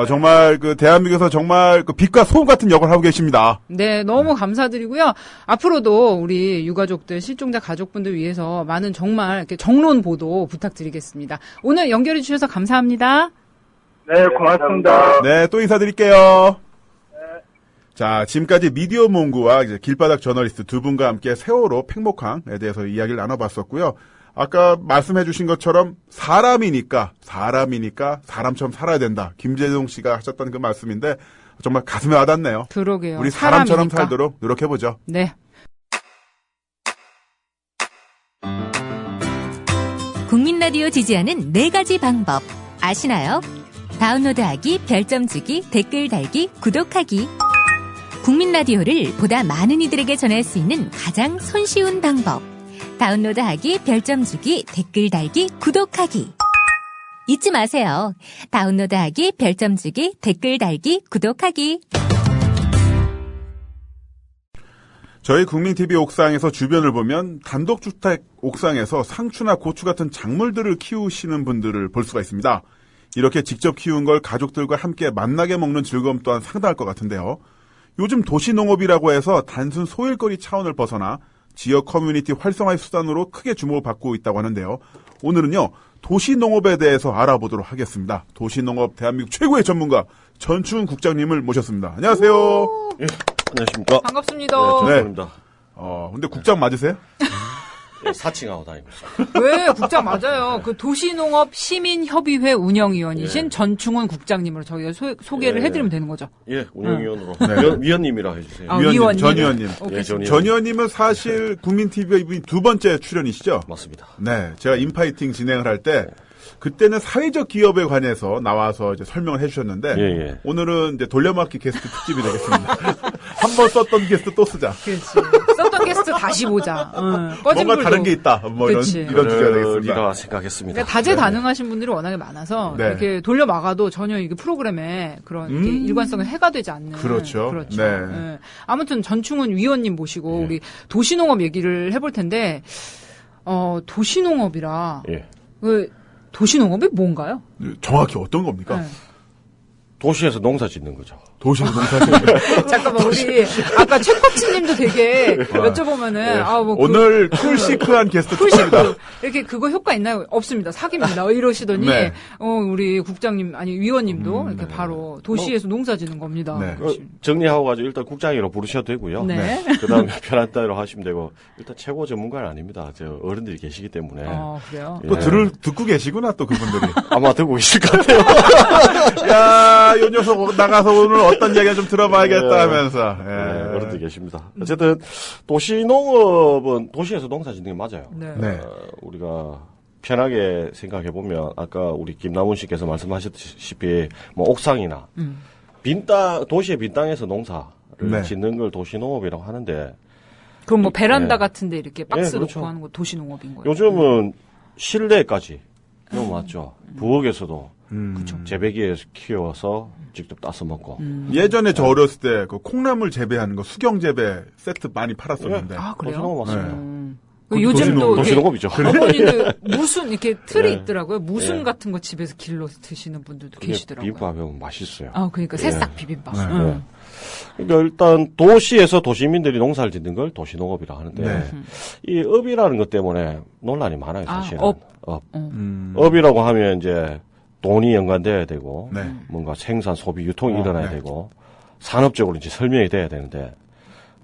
정말 그 대한민국에서 정말 그 빛과 소음 같은 역을 하고 계십니다. 네, 너무 감사드리고요. 앞으로도 우리 유가족들, 실종자 가족분들 위해서 많은 정말 이렇게 정론 보도 부탁드리겠습니다. 오늘 연결해 주셔서 감사합니다. 네, 고맙습니다. 네, 또 인사드릴게요. 자, 지금까지 미디어 몽구와 이제 길바닥 저널리스트 두 분과 함께 세월호 팽목항에 대해서 이야기를 나눠봤었고요. 아까 말씀해주신 것처럼 사람이니까 사람처럼 살아야 된다. 김재동 씨가 하셨던 그 말씀인데 정말 가슴에 와닿네요. 그러게요. 우리 사람처럼 사람이니까. 살도록 노력해보죠. 네. 국민 라디오 지지하는 4가지 방법 아시나요? 다운로드하기, 별점 주기, 댓글 달기, 구독하기. 국민 라디오를 보다 많은 이들에게 전할 수 있는 가장 손쉬운 방법. 다운로드하기, 별점 주기, 댓글 달기, 구독하기. 잊지 마세요. 다운로드하기, 별점 주기, 댓글 달기, 구독하기. 저희 국민TV 옥상에서 주변을 보면 단독주택 옥상에서 상추나 고추 같은 작물들을 키우시는 분들을 볼 수가 있습니다. 이렇게 직접 키운 걸 가족들과 함께 만나게 먹는 즐거움 또한 상당할 것 같은데요. 요즘 도시농업이라고 해서 단순 소일거리 차원을 벗어나 지역 커뮤니티 활성화의 수단으로 크게 주목을 받고 있다고 하는데요. 오늘은요, 도시농업에 대해서 알아보도록 하겠습니다. 도시농업 대한민국 최고의 전문가 전충훈 국장님을 모셨습니다. 안녕하세요. 예, 안녕하십니까. 반갑습니다. 네, 전충훈입니다. 근데 국장 맞으세요? 예, 사칭하고 다니고 있어요. 왜 국장 맞아요. 그 도시농업 시민협의회 운영위원이신 예. 전충훈 국장님으로 저희가 소개를 예. 해드리면 되는 거죠. 예, 운영위원으로. 네. 위원님이라 해주세요. 아, 위원님, 전 위원님. 오케이. 예, 전 전 의원님은 사실 국민TV에 이분이 두 번째 출연이시죠? 맞습니다. 네. 제가 인파이팅 진행을 할 때, 그때는 사회적 기업에 관해서 나와서 이제 설명을 해주셨는데, 예, 예. 오늘은 이제 돌려막기 게스트 특집이 되겠습니다. 한 번 썼던 게스트 또 쓰자. 그렇지. 썼던 게스트 다시 보자. 꺼진 뭔가 불도. 다른 게 있다. 뭐 이런, 그치. 이런 주제가 되겠습니다. 이라 생각했습니다. 그러니까 다재다능하신 분들이 워낙에 많아서 네. 이렇게 돌려막아도 전혀 이게 프로그램에 그런 이렇게 일관성을 해가 되지 않는. 그렇죠. 그렇죠. 네. 예. 아무튼 전충훈 위원님 모시고 예. 우리 도시농업 얘기를 해볼 텐데, 도시농업이라. 예. 그 도시농업이 뭔가요? 정확히 어떤 겁니까? 네. 도시에서 농사 짓는 거죠. 도시에서 농사짓는 잠깐만, 우리, 아까 최코치님도 되게 여쭤보면은, 오늘 쿨시크한 게스트 특집입니다. 이렇게 그거 효과 있나요? 없습니다. 사기입니다. 이러시더니, 네. 우리 국장님, 아니, 위원님도 이렇게 바로 도시에서 농사 짓는 겁니다. 네. 정리하고 가지고 일단 국장이라고 부르셔도 되고요. 네. 그 다음에 편한 따로 하시면 되고, 일단 최고 전문가는 아닙니다. 저 어른들이 계시기 때문에. 그래요? 예. 또 듣고 계시구나, 또 그분들이. 아마 듣고 있을 것 같아요. 야, 요 녀석 나가서 오늘 어떤 이야기를 좀 들어봐야겠다 하면서. 예. 어른들 계십니다. 어쨌든 도시농업은 도시에서 농사 짓는 게 맞아요. 네. 네. 우리가 편하게 생각해 보면 아까 우리 김남훈 씨께서 말씀하셨다시피 뭐 옥상이나 빈 땅, 도시의 빈 땅에서 농사를 네. 짓는 걸 도시농업이라고 하는데 그럼 뭐 베란다 예. 같은데 이렇게 박스 예, 그렇죠. 놓고 하는 거 도시농업인 거예요? 요즘은 실내까지 너무 맞죠. 부엌에서도 재배기에 키워서 직접 따서 먹고. 예전에 저 어렸을 때 그 콩나물 재배하는 거 수경 재배 세트 많이 팔았었는데. 아, 그래요? 도시농업 맞습니다. 그것도 요즘도 이렇게 도시농업이죠. 어머니들 무순 이렇게 틀이 예. 있더라고요. 무순 예. 같은 거 집에서 길러 드시는 분들도 계시더라고요. 비빔밥은 맛있어요. 그러니까 새싹 비빔밥. 네. 응. 그러니까 일단 도시에서 도시민들이 농사를 짓는 걸 도시농업이라 하는데 네. 이 업이라는 것 때문에 논란이 많아요, 사실은. 업. 업이라고 하면 이제 돈이 연관돼야 되고 네. 뭔가 생산, 소비, 유통이 일어나야 네. 되고 산업적으로 이제 설명이 돼야 되는데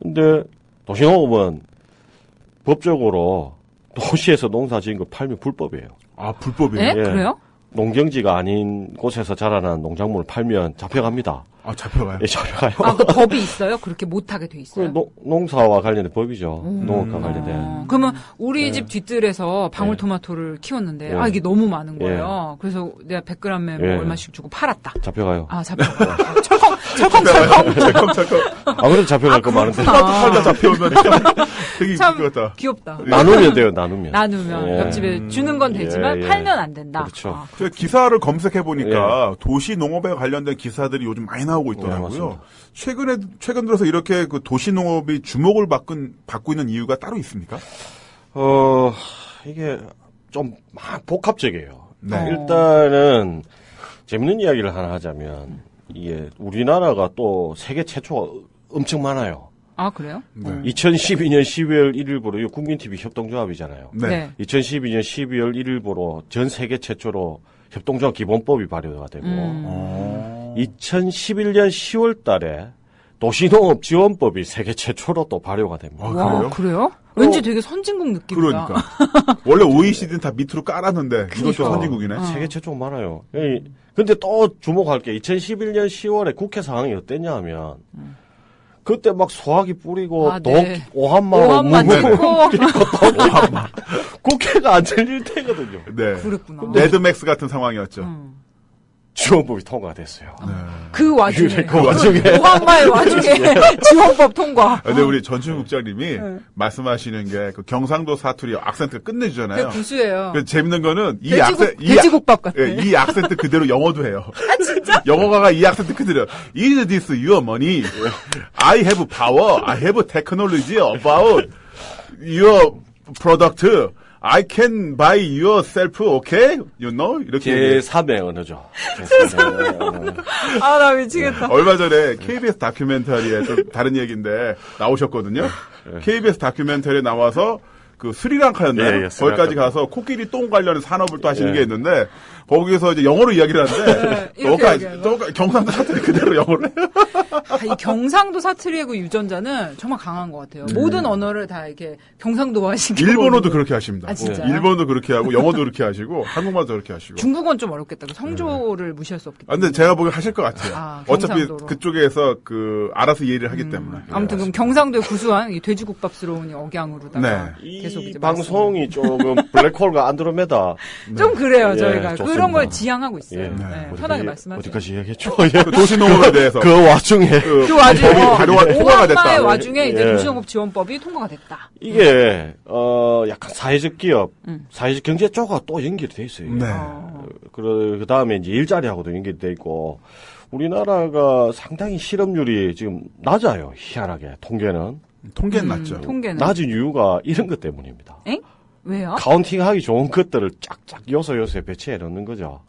근데 도시농업은 법적으로 도시에서 농사 지은 거 팔면 불법이에요. 아, 불법이에요? 예? 예. 그래요? 농경지가 아닌 곳에서 자라난 농작물을 팔면 잡혀갑니다. 아, 잡혀가요? 예, 잡혀가요. 그 법이 있어요? 그렇게 못하게 돼 그 있어요? 농사와 관련된 법이죠. 농업과 관련된. 그러면 우리 집 뒷뜰에서 방울토마토를 키웠는데 예. 이게 너무 많은 거예요. 그래서 내가 100g에 뭐 예. 얼마씩 주고 팔았다. 잡혀가요. 잡혔다. 철컹. 철컹철컹. 아무래도 잡혀갈 거 많은데. 팔다 잡혀오면 되게 참 웃길 것 같다. 귀엽다. 나누면 돼요, 나누면. 나누면 예. 옆집에 주는 건 되지만 예, 예. 팔면 안 된다. 그렇죠. 제가 기사를 검색해보니까 도시 농업에 관련된 기사들이 요즘 많이 나오고 네, 있더라고요. 맞습니다. 최근 들어서 이렇게 그 도시 농업이 주목을 받고 있는 이유가 따로 있습니까? 이게 좀 막 복합적이에요. 네. 일단은 재밌는 이야기를 하나 하자면 이게 우리나라가 또 세계 최초가 엄청 많아요. 아, 그래요? 네. 2012년 12월 1일부로 이거 국민TV 협동조합이잖아요. 네. 2012년 12월 1일부로 전 세계 최초로 협동조합 기본법이 발효가 되고 2011년 10월 달에 도시농업지원법이 세계 최초로 또 발효가 됩니다. 와, 그래요? 왠지 되게 선진국 느낌이다. 그러니까. 원래 OECD는 다 밑으로 깔았는데 이것도 선진국이네. 세계 최초가 많아요. 근데 또 주목할 게 2011년 10월에 국회 상황이 어땠냐 하면 그때 막 소화기 뿌리고 독 오한마로 맞고 국회가 안 열릴 때거든요. 네. 그랬구나. 매드맥스 같은 상황이었죠. 지원법이 통과가 됐어요. 그 와중에. 오한마의 와중에 지원법 통과. 근데 우리 전춘 국장님이 말씀하시는 게 그 경상도 사투리 악센트가 끝내주잖아요. 되게 구수해요. 그 재밌는 거는 돼지국밥 같아. 이 악센트 그대로 영어도 해요. 아, 진짜? 영어가 이 악센트 그대로. Is this your money? I have power. I have technology about your product. I can buy yourself, okay? You know? 이렇게. 제3의 언어죠. 아, 나 미치겠다. 얼마 전에 KBS 다큐멘터리에 좀 다른 얘기인데 나오셨거든요. KBS 다큐멘터리에 나와서 그 스리랑카였나요? 거기까지 가서 코끼리 똥 관련 산업을 또 하시는 게 있는데 거기서 이제 영어로 이야기를 하는데 또 경상도 사투리 그대로 영어를 해요. 이 경상도 사투리하고 유전자는 정말 강한 것 같아요. 모든 언어를 다 이렇게 경상도화시키고. 일본어도 그렇게 하십니다. 아, 진짜요? 일본도 그렇게 하고 영어도 그렇게 하시고 한국말도 그렇게 하시고. 중국어는 좀 어렵겠다. 성조를 무시할 수 없기 때문에. 근데 제가 보기엔 하실 것 같아요. 어차피 경상도로. 그쪽에서 알아서 이해를 하기 때문에. 아무튼 그럼 경상도의 구수한 이 돼지국밥스러운 이 억양으로다가 계속 이 방송이 조금 블랙홀과 안드로메다 좀 그래요. 저희가 좋습니다. 그런 걸 지향하고 있어요. 예. 편하게 말씀하세요. 어디까지 얘기했죠? 도시농업에 대해서. 그 와중에 그 와중에 통과가 됐다. 오한마의 와중에 이제 도시농업 지원법이 통과가 됐다. 이게 약간 사회적 기업, 사회적 경제 쪽과 또 연결이 돼 있어요. 네. 그 다음에 이제 일자리하고도 연결이 돼 있고 우리나라가 상당히 실업률이 지금 낮아요. 희한하게 통계는 낮죠. 통계는 낮은 이유가 이런 것 때문입니다. 에? 왜요? 카운팅하기 좋은 것들을 쫙쫙 요소에 배치해 놓는 거죠.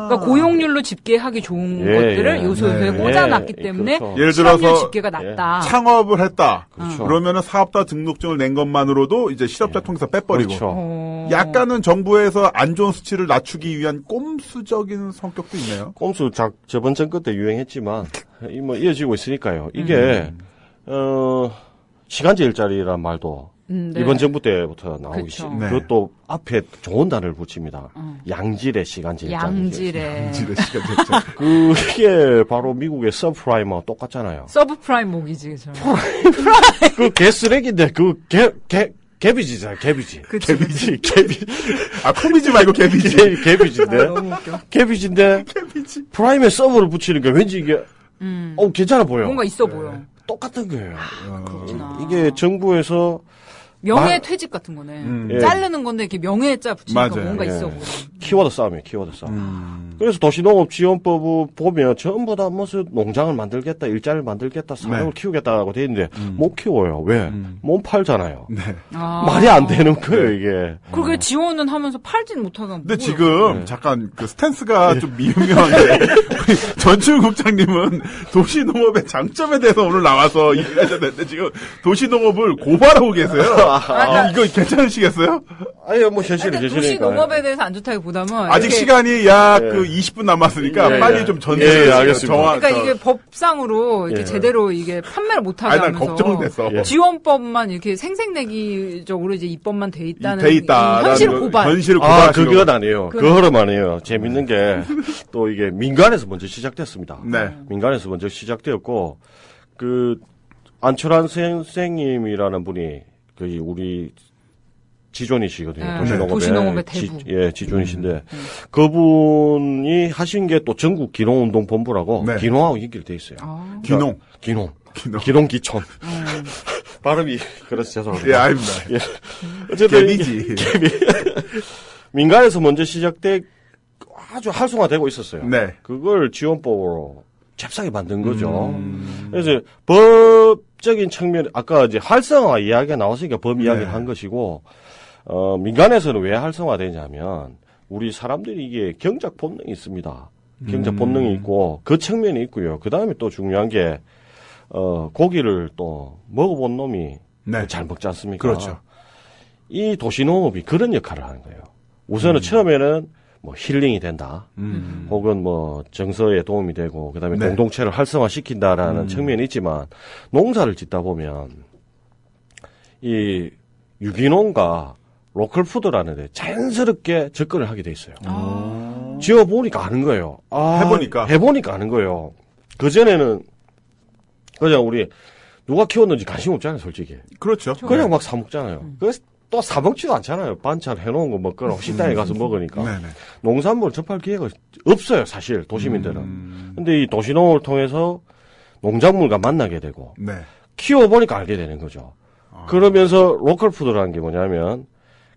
그러니까 고용률로 집계하기 좋은 것들을 요소에 꽂아놨기 때문에 그렇죠. 예를 들어서 실업률 집계가 낮다. 창업을 했다. 그렇죠. 그러면은 사업자 등록증을 낸 것만으로도 이제 실업자 통해서 빼버리고. 그렇죠. 약간은 정부에서 안 좋은 수치를 낮추기 위한 꼼수적인 성격도 있네요. 꼼수 저번 정권 때 유행했지만 뭐 이어지고 있으니까요. 이게 시간제 일자리란 말도 네. 이번 정부 때부터 나오기 그쵸. 시작. 네. 그것도 앞에 좋은 단어를 붙입니다. 양질의 시간제 일자리. 양질의 그게 바로 미국의 서브프라임하고 똑같잖아요. 서브프라임 목이지, 그죠? 그 개쓰레기인데 개비지잖아요. 개비지. 개비지. 코비지 말고 개비지. 개비지인데. 너무 웃겨. 개비지인데. 프라임에 서브를 붙이는 게 왠지 이게 괜찮아 보여. 뭔가 있어 보여. 똑같은 거예요. 그렇구나. 이게 정부에서 명예 퇴직 같은 거네. 자르는 건데 이렇게 명예자 붙이니까 맞아요. 뭔가 있어 보여. 키워드 싸움이에요. 키워드 싸움. 그래서 도시농업지원법을 보면 전부 다 무슨 농장을 만들겠다, 일자리를 만들겠다, 사업을 키우겠다고 돼 있는데 못 키워요. 왜? 못 팔잖아요. 네. 말이 안 되는 거예요, 이게. 그렇게 지원은 하면서 팔진 못하면 근데 지금 잠깐 그 스탠스가 좀 미묘한데 우리 전춘 국장님은 도시농업의 장점에 대해서 오늘 나와서 얘기하셨는데 지금 도시농업을 고발하고 계세요. 이거 괜찮으시겠어요? 아니, 뭐, 현실은 현실이니까. 도시농업에 대해서 안 좋다기보다는 아직 시간이 약 그 20분 남았으니까 빨리 좀 전제를 알겠습니다. 그러니까 이게 법상으로 이렇게 제대로 이게 판매를 못하게 난 하면서 걱정돼서 지원법만 이렇게 생색내기적으로 이제 입법만 돼 있다는 돼 있다. 현실을 고발. 현실을 아, 고발하시는 그건 아니에요. 그 흐름 아니에요. 재밌는 게, 또 이게 민간에서 먼저 시작됐습니다. 네. 민간에서 먼저 시작되었고, 안철환 선생님이라는 분이, 우리 지존이시거든요. 도시농업의 대부. 지존이신데, 그분이 하신 게 또 전국 기농운동본부라고, 네. 기농하고 연결돼 있어요. 기농. 기농기촌. 발음이, 그래서 죄송합니다. 예, 아닙니다. 예. 어쨌든 개비지. 민간에서 먼저 시작돼 아주 활성화되고 있었어요. 네. 그걸 지원법으로 잽싸게 만든 거죠. 그래서 법적인 측면, 아까 이제 활성화 이야기가 나왔으니까 법 이야기를 한 것이고, 민간에서는 왜 활성화되냐면, 우리 사람들이 이게 경작 본능이 있습니다. 경작 본능이 있고 그 측면이 있고요. 그 다음에 또 중요한 게 고기를 또 먹어본 놈이 네. 잘 먹지 않습니까? 그렇죠. 이 도시농업이 그런 역할을 하는 거예요. 우선은 처음에는 뭐 힐링이 된다. 혹은 뭐 정서에 도움이 되고 그다음에 네. 공동체를 활성화시킨다라는 측면이 있지만 농사를 짓다 보면 이 유기농과 로컬 푸드라는 데 자연스럽게 접근을 하게 돼 있어요. 지어보니까 아는 거예요. 해보니까 아는 거예요. 그전에는 그냥 우리 누가 키웠는지 관심 없잖아요, 솔직히. 그렇죠. 그냥 막 사먹잖아요. 그래서 또 사먹지도 않잖아요. 반찬 해놓은 거 먹거나 식당에 가서 먹으니까. 네네. 농산물 접할 기회가 없어요, 사실, 도시민들은. 근데 이 도시농업을 통해서 농작물과 만나게 되고, 네. 키워보니까 알게 되는 거죠. 그러면서 로컬 푸드라는 게 뭐냐면,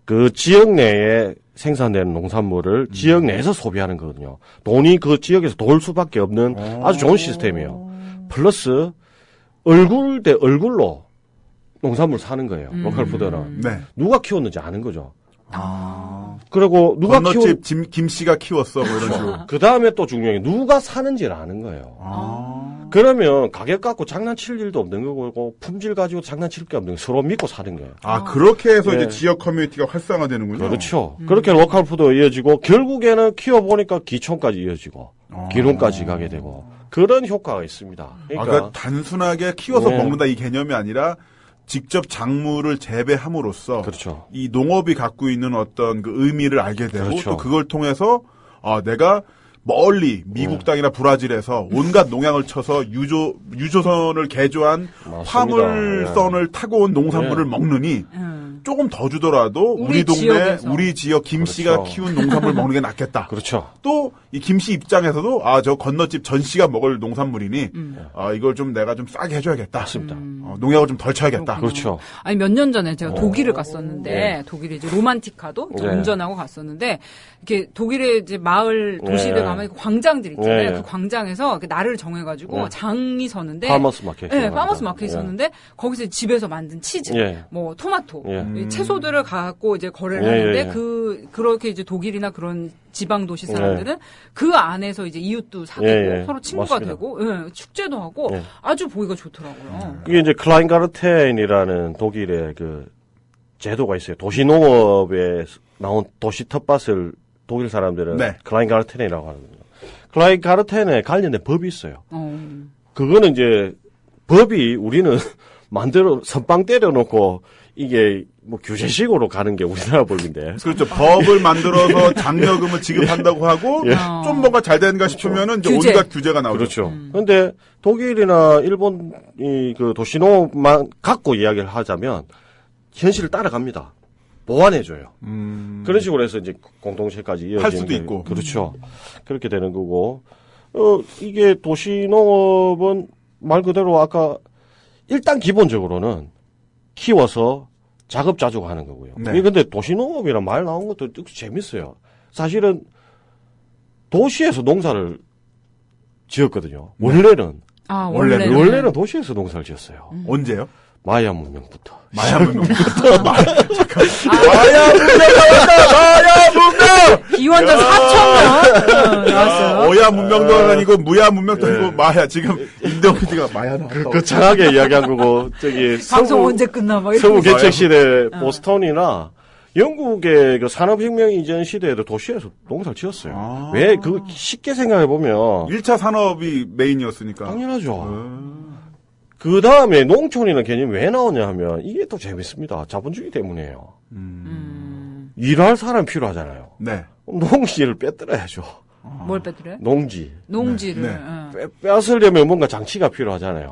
그 지역 내에 생산되는 농산물을 지역 내에서 소비하는 거거든요. 돈이 그 지역에서 돌 수밖에 없는 아주 좋은 시스템이에요. 플러스, 얼굴 대 얼굴로 농산물 사는 거예요. 로컬 푸드는. 네. 누가 키웠는지 아는 거죠. 그리고 누가 건너집 김씨가 키웠어, 뭐 이런 식으로. 그 다음에 또 중요한 게 누가 사는지를 아는 거예요. 그러면 가격 갖고 장난칠 일도 없는 거고 품질 가지고 장난칠 게 없는 거 서로 믿고 사는 거예요. 그렇게 해서 네. 이제 지역 커뮤니티가 활성화되는군요. 그렇죠. 그렇게 로컬 푸드가 이어지고 결국에는 키워보니까 기촌까지 이어지고 기농까지 가게 되고 그런 효과가 있습니다. 그러니까 단순하게 키워서 네. 먹는다 이 개념이 아니라 직접 작물을 재배함으로써 그렇죠. 이 농업이 갖고 있는 어떤 그 의미를 알게 되고 그렇죠. 또 그걸 통해서 내가 멀리 미국 땅이나 브라질에서 온갖 농약을 쳐서 유조선을 개조한 맞습니다. 화물선을 타고 온 농산물을 먹느니 조금 더 주더라도 우리 동네 지역에서. 우리 지역 김씨가 그렇죠. 키운 농산물 먹는 게 낫겠다. 그렇죠. 또 이 김씨 입장에서도 저 건너집 전 씨가 먹을 농산물이니 이걸 좀 내가 좀 싸게 해줘야겠다. 맞습니다. 농약을 좀 덜 쳐야겠다. 그렇죠. 아니 몇 년 전에 제가 독일을 갔었는데 독일에 이제 로만티카도 이제 네. 운전하고 갔었는데 이렇게 독일의 이제 마을 도시들 네. 가면 광장들 있잖아요. 네. 그 광장에서 이렇게 날을 정해가지고 네. 장이 서는데 파머스 마켓. 네, 파머스 마켓이 있었는데 거기서 집에서 만든 치즈, 예. 뭐 토마토, 예. 이 채소들을 갖고 이제 거래를 예, 하는데 예. 그렇게 이제 독일이나 그런 지방 도시 사람들은 그 안에서 이제 이웃도 사귀고 예, 예. 서로 친구가 맞습니다. 되고 축제도 하고 예. 아주 보기가 좋더라고요. 이게 이제 클라인가르텐이라는 독일의 그 제도가 있어요. 도시농업에 나온 도시 텃밭을 독일 사람들은 네. 클라인가르텐이라고 하거든요. 클라인가르텐에 관련된 법이 있어요. 어. 그거는 이제 법이 우리는 선빵 때려놓고 이게 뭐 규제식으로 가는 게 우리나라 법인데. 그렇죠. 법을 만들어서 장려금을 지급한다고 하고 좀 뭔가 잘 되는가 싶으면은 이제 규제. 온갖 규제가 나오죠. 그렇죠. 그런데 독일이나 일본이 그 도시농업만 갖고 이야기를 하자면 현실을 따라갑니다. 보완해줘요. 그런 식으로 해서 이제 공동체까지 이어지는 할 수도 게- 있고. 그렇죠. 그렇게 되는 거고, 이게 도시농업은 말 그대로 아까 일단 기본적으로는 키워서 자급자족 하는 거고요. 네. 이게 근데 도시농업이란 말 나온 것도 재밌어요. 사실은 도시에서 농사를 지었거든요. 원래는. 원래는 도시에서 농사를 지었어요. 언제요? 마야 문명부터. 마야 문명부터. 마야 문명! 기원전 4,000년 나왔어요. 어야 문명도 아니고 무야 문명도 아니고 마야. 지금 임대호 PD가 마야 나왔다고. 거창하게 이야기한 거고, 저기, 방송 언제 끝나? 막 서부 이러면서. 개척 시대 보스턴이나 영국의 그 산업혁명 이전 시대에도 도시에서 농사를 지었어요. 왜, 그거 쉽게 생각해보면. 1차 산업이 메인이었으니까. 당연하죠. 그 다음에 농촌이라는 개념이 왜 나오냐 하면 이게 또 재밌습니다. 자본주의 때문이에요. 일할 사람이 필요하잖아요. 네. 농지를 빼들어야죠. 뭘 빼드려요? 농지. 농지를. 네. 빼앗으려면 뭔가 장치가 필요하잖아요.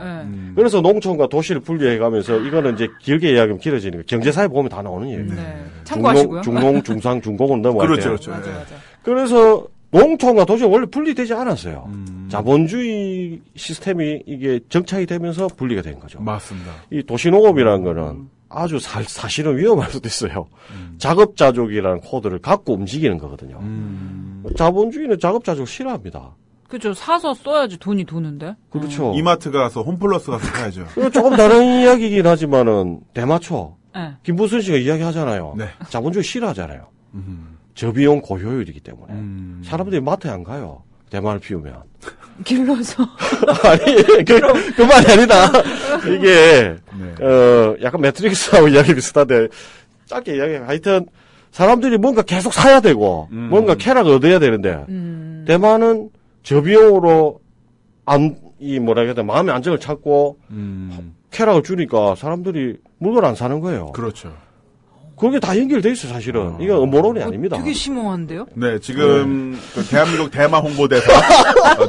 그래서 농촌과 도시를 분리해가면서 이거는 이제 길게 이야기하면 길어지니까 경제사에 보면 다 나오는 얘기예요. 네. 참고하시고요. 중농, 중상, 중공은 넘어갈 그렇죠, 때요. 그렇죠. 맞아. 그래서 농촌과 도시가 원래 분리되지 않았어요. 자본주의 시스템이 이게 정착이 되면서 분리가 된 거죠. 맞습니다. 이 도시농업이라는 거는 아주 사실은 위험할 수도 있어요. 자급자족이라는 코드를 갖고 움직이는 거거든요. 자본주의는 자급자족을 싫어합니다. 그렇죠. 사서 써야지 돈이 도는데. 그렇죠. 이마트 가서 홈플러스 가서 사야죠. 이거 조금 다른 이야기이긴 하지만은 대마초 네. 김부순 씨가 이야기하잖아요. 네. 자본주의 싫어하잖아요. 저비용 고효율이기 때문에 사람들이 마트에 안 가요. 대만을 피우면. 길러서. 아니, 그 말이 아니다. 이게, 약간 매트릭스하고 이야기 비슷한데, 짧게 이야기, 하여튼, 사람들이 뭔가 계속 사야 되고, 뭔가 쾌락을 얻어야 되는데, 대만은 저비용으로 뭐라 해야 돼, 마음의 안정을 찾고, 쾌락을 주니까 사람들이 물건 안 사는 거예요. 그렇죠. 그게 다 연결돼 있어요, 사실은. 이건 음모론이 아닙니다. 되게 심오한데요? 네, 지금 그 대한민국 대마 홍보대사,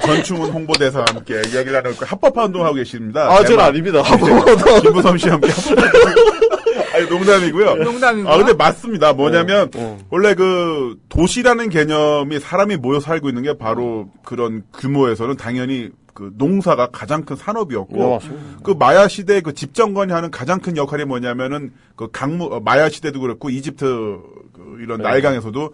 전충훈 홍보대사와 함께 이야기를 나누고 합법화 운동하고 계십니다. 아, 저는 아닙니다. 김부섬 씨와 함께 합법화 아니, 농담이고요. 농담이고요. 아, 근데 맞습니다. 뭐냐면, 원래 그 도시라는 개념이 사람이 모여 살고 있는 게 바로 그런 규모에서는 당연히 그 농사가 가장 큰 산업이었고, 그 마야 시대의 그 집정관이 하는 가장 큰 역할이 뭐냐면은 그 마야 시대도 그렇고 이집트 그 이런 나일강에서도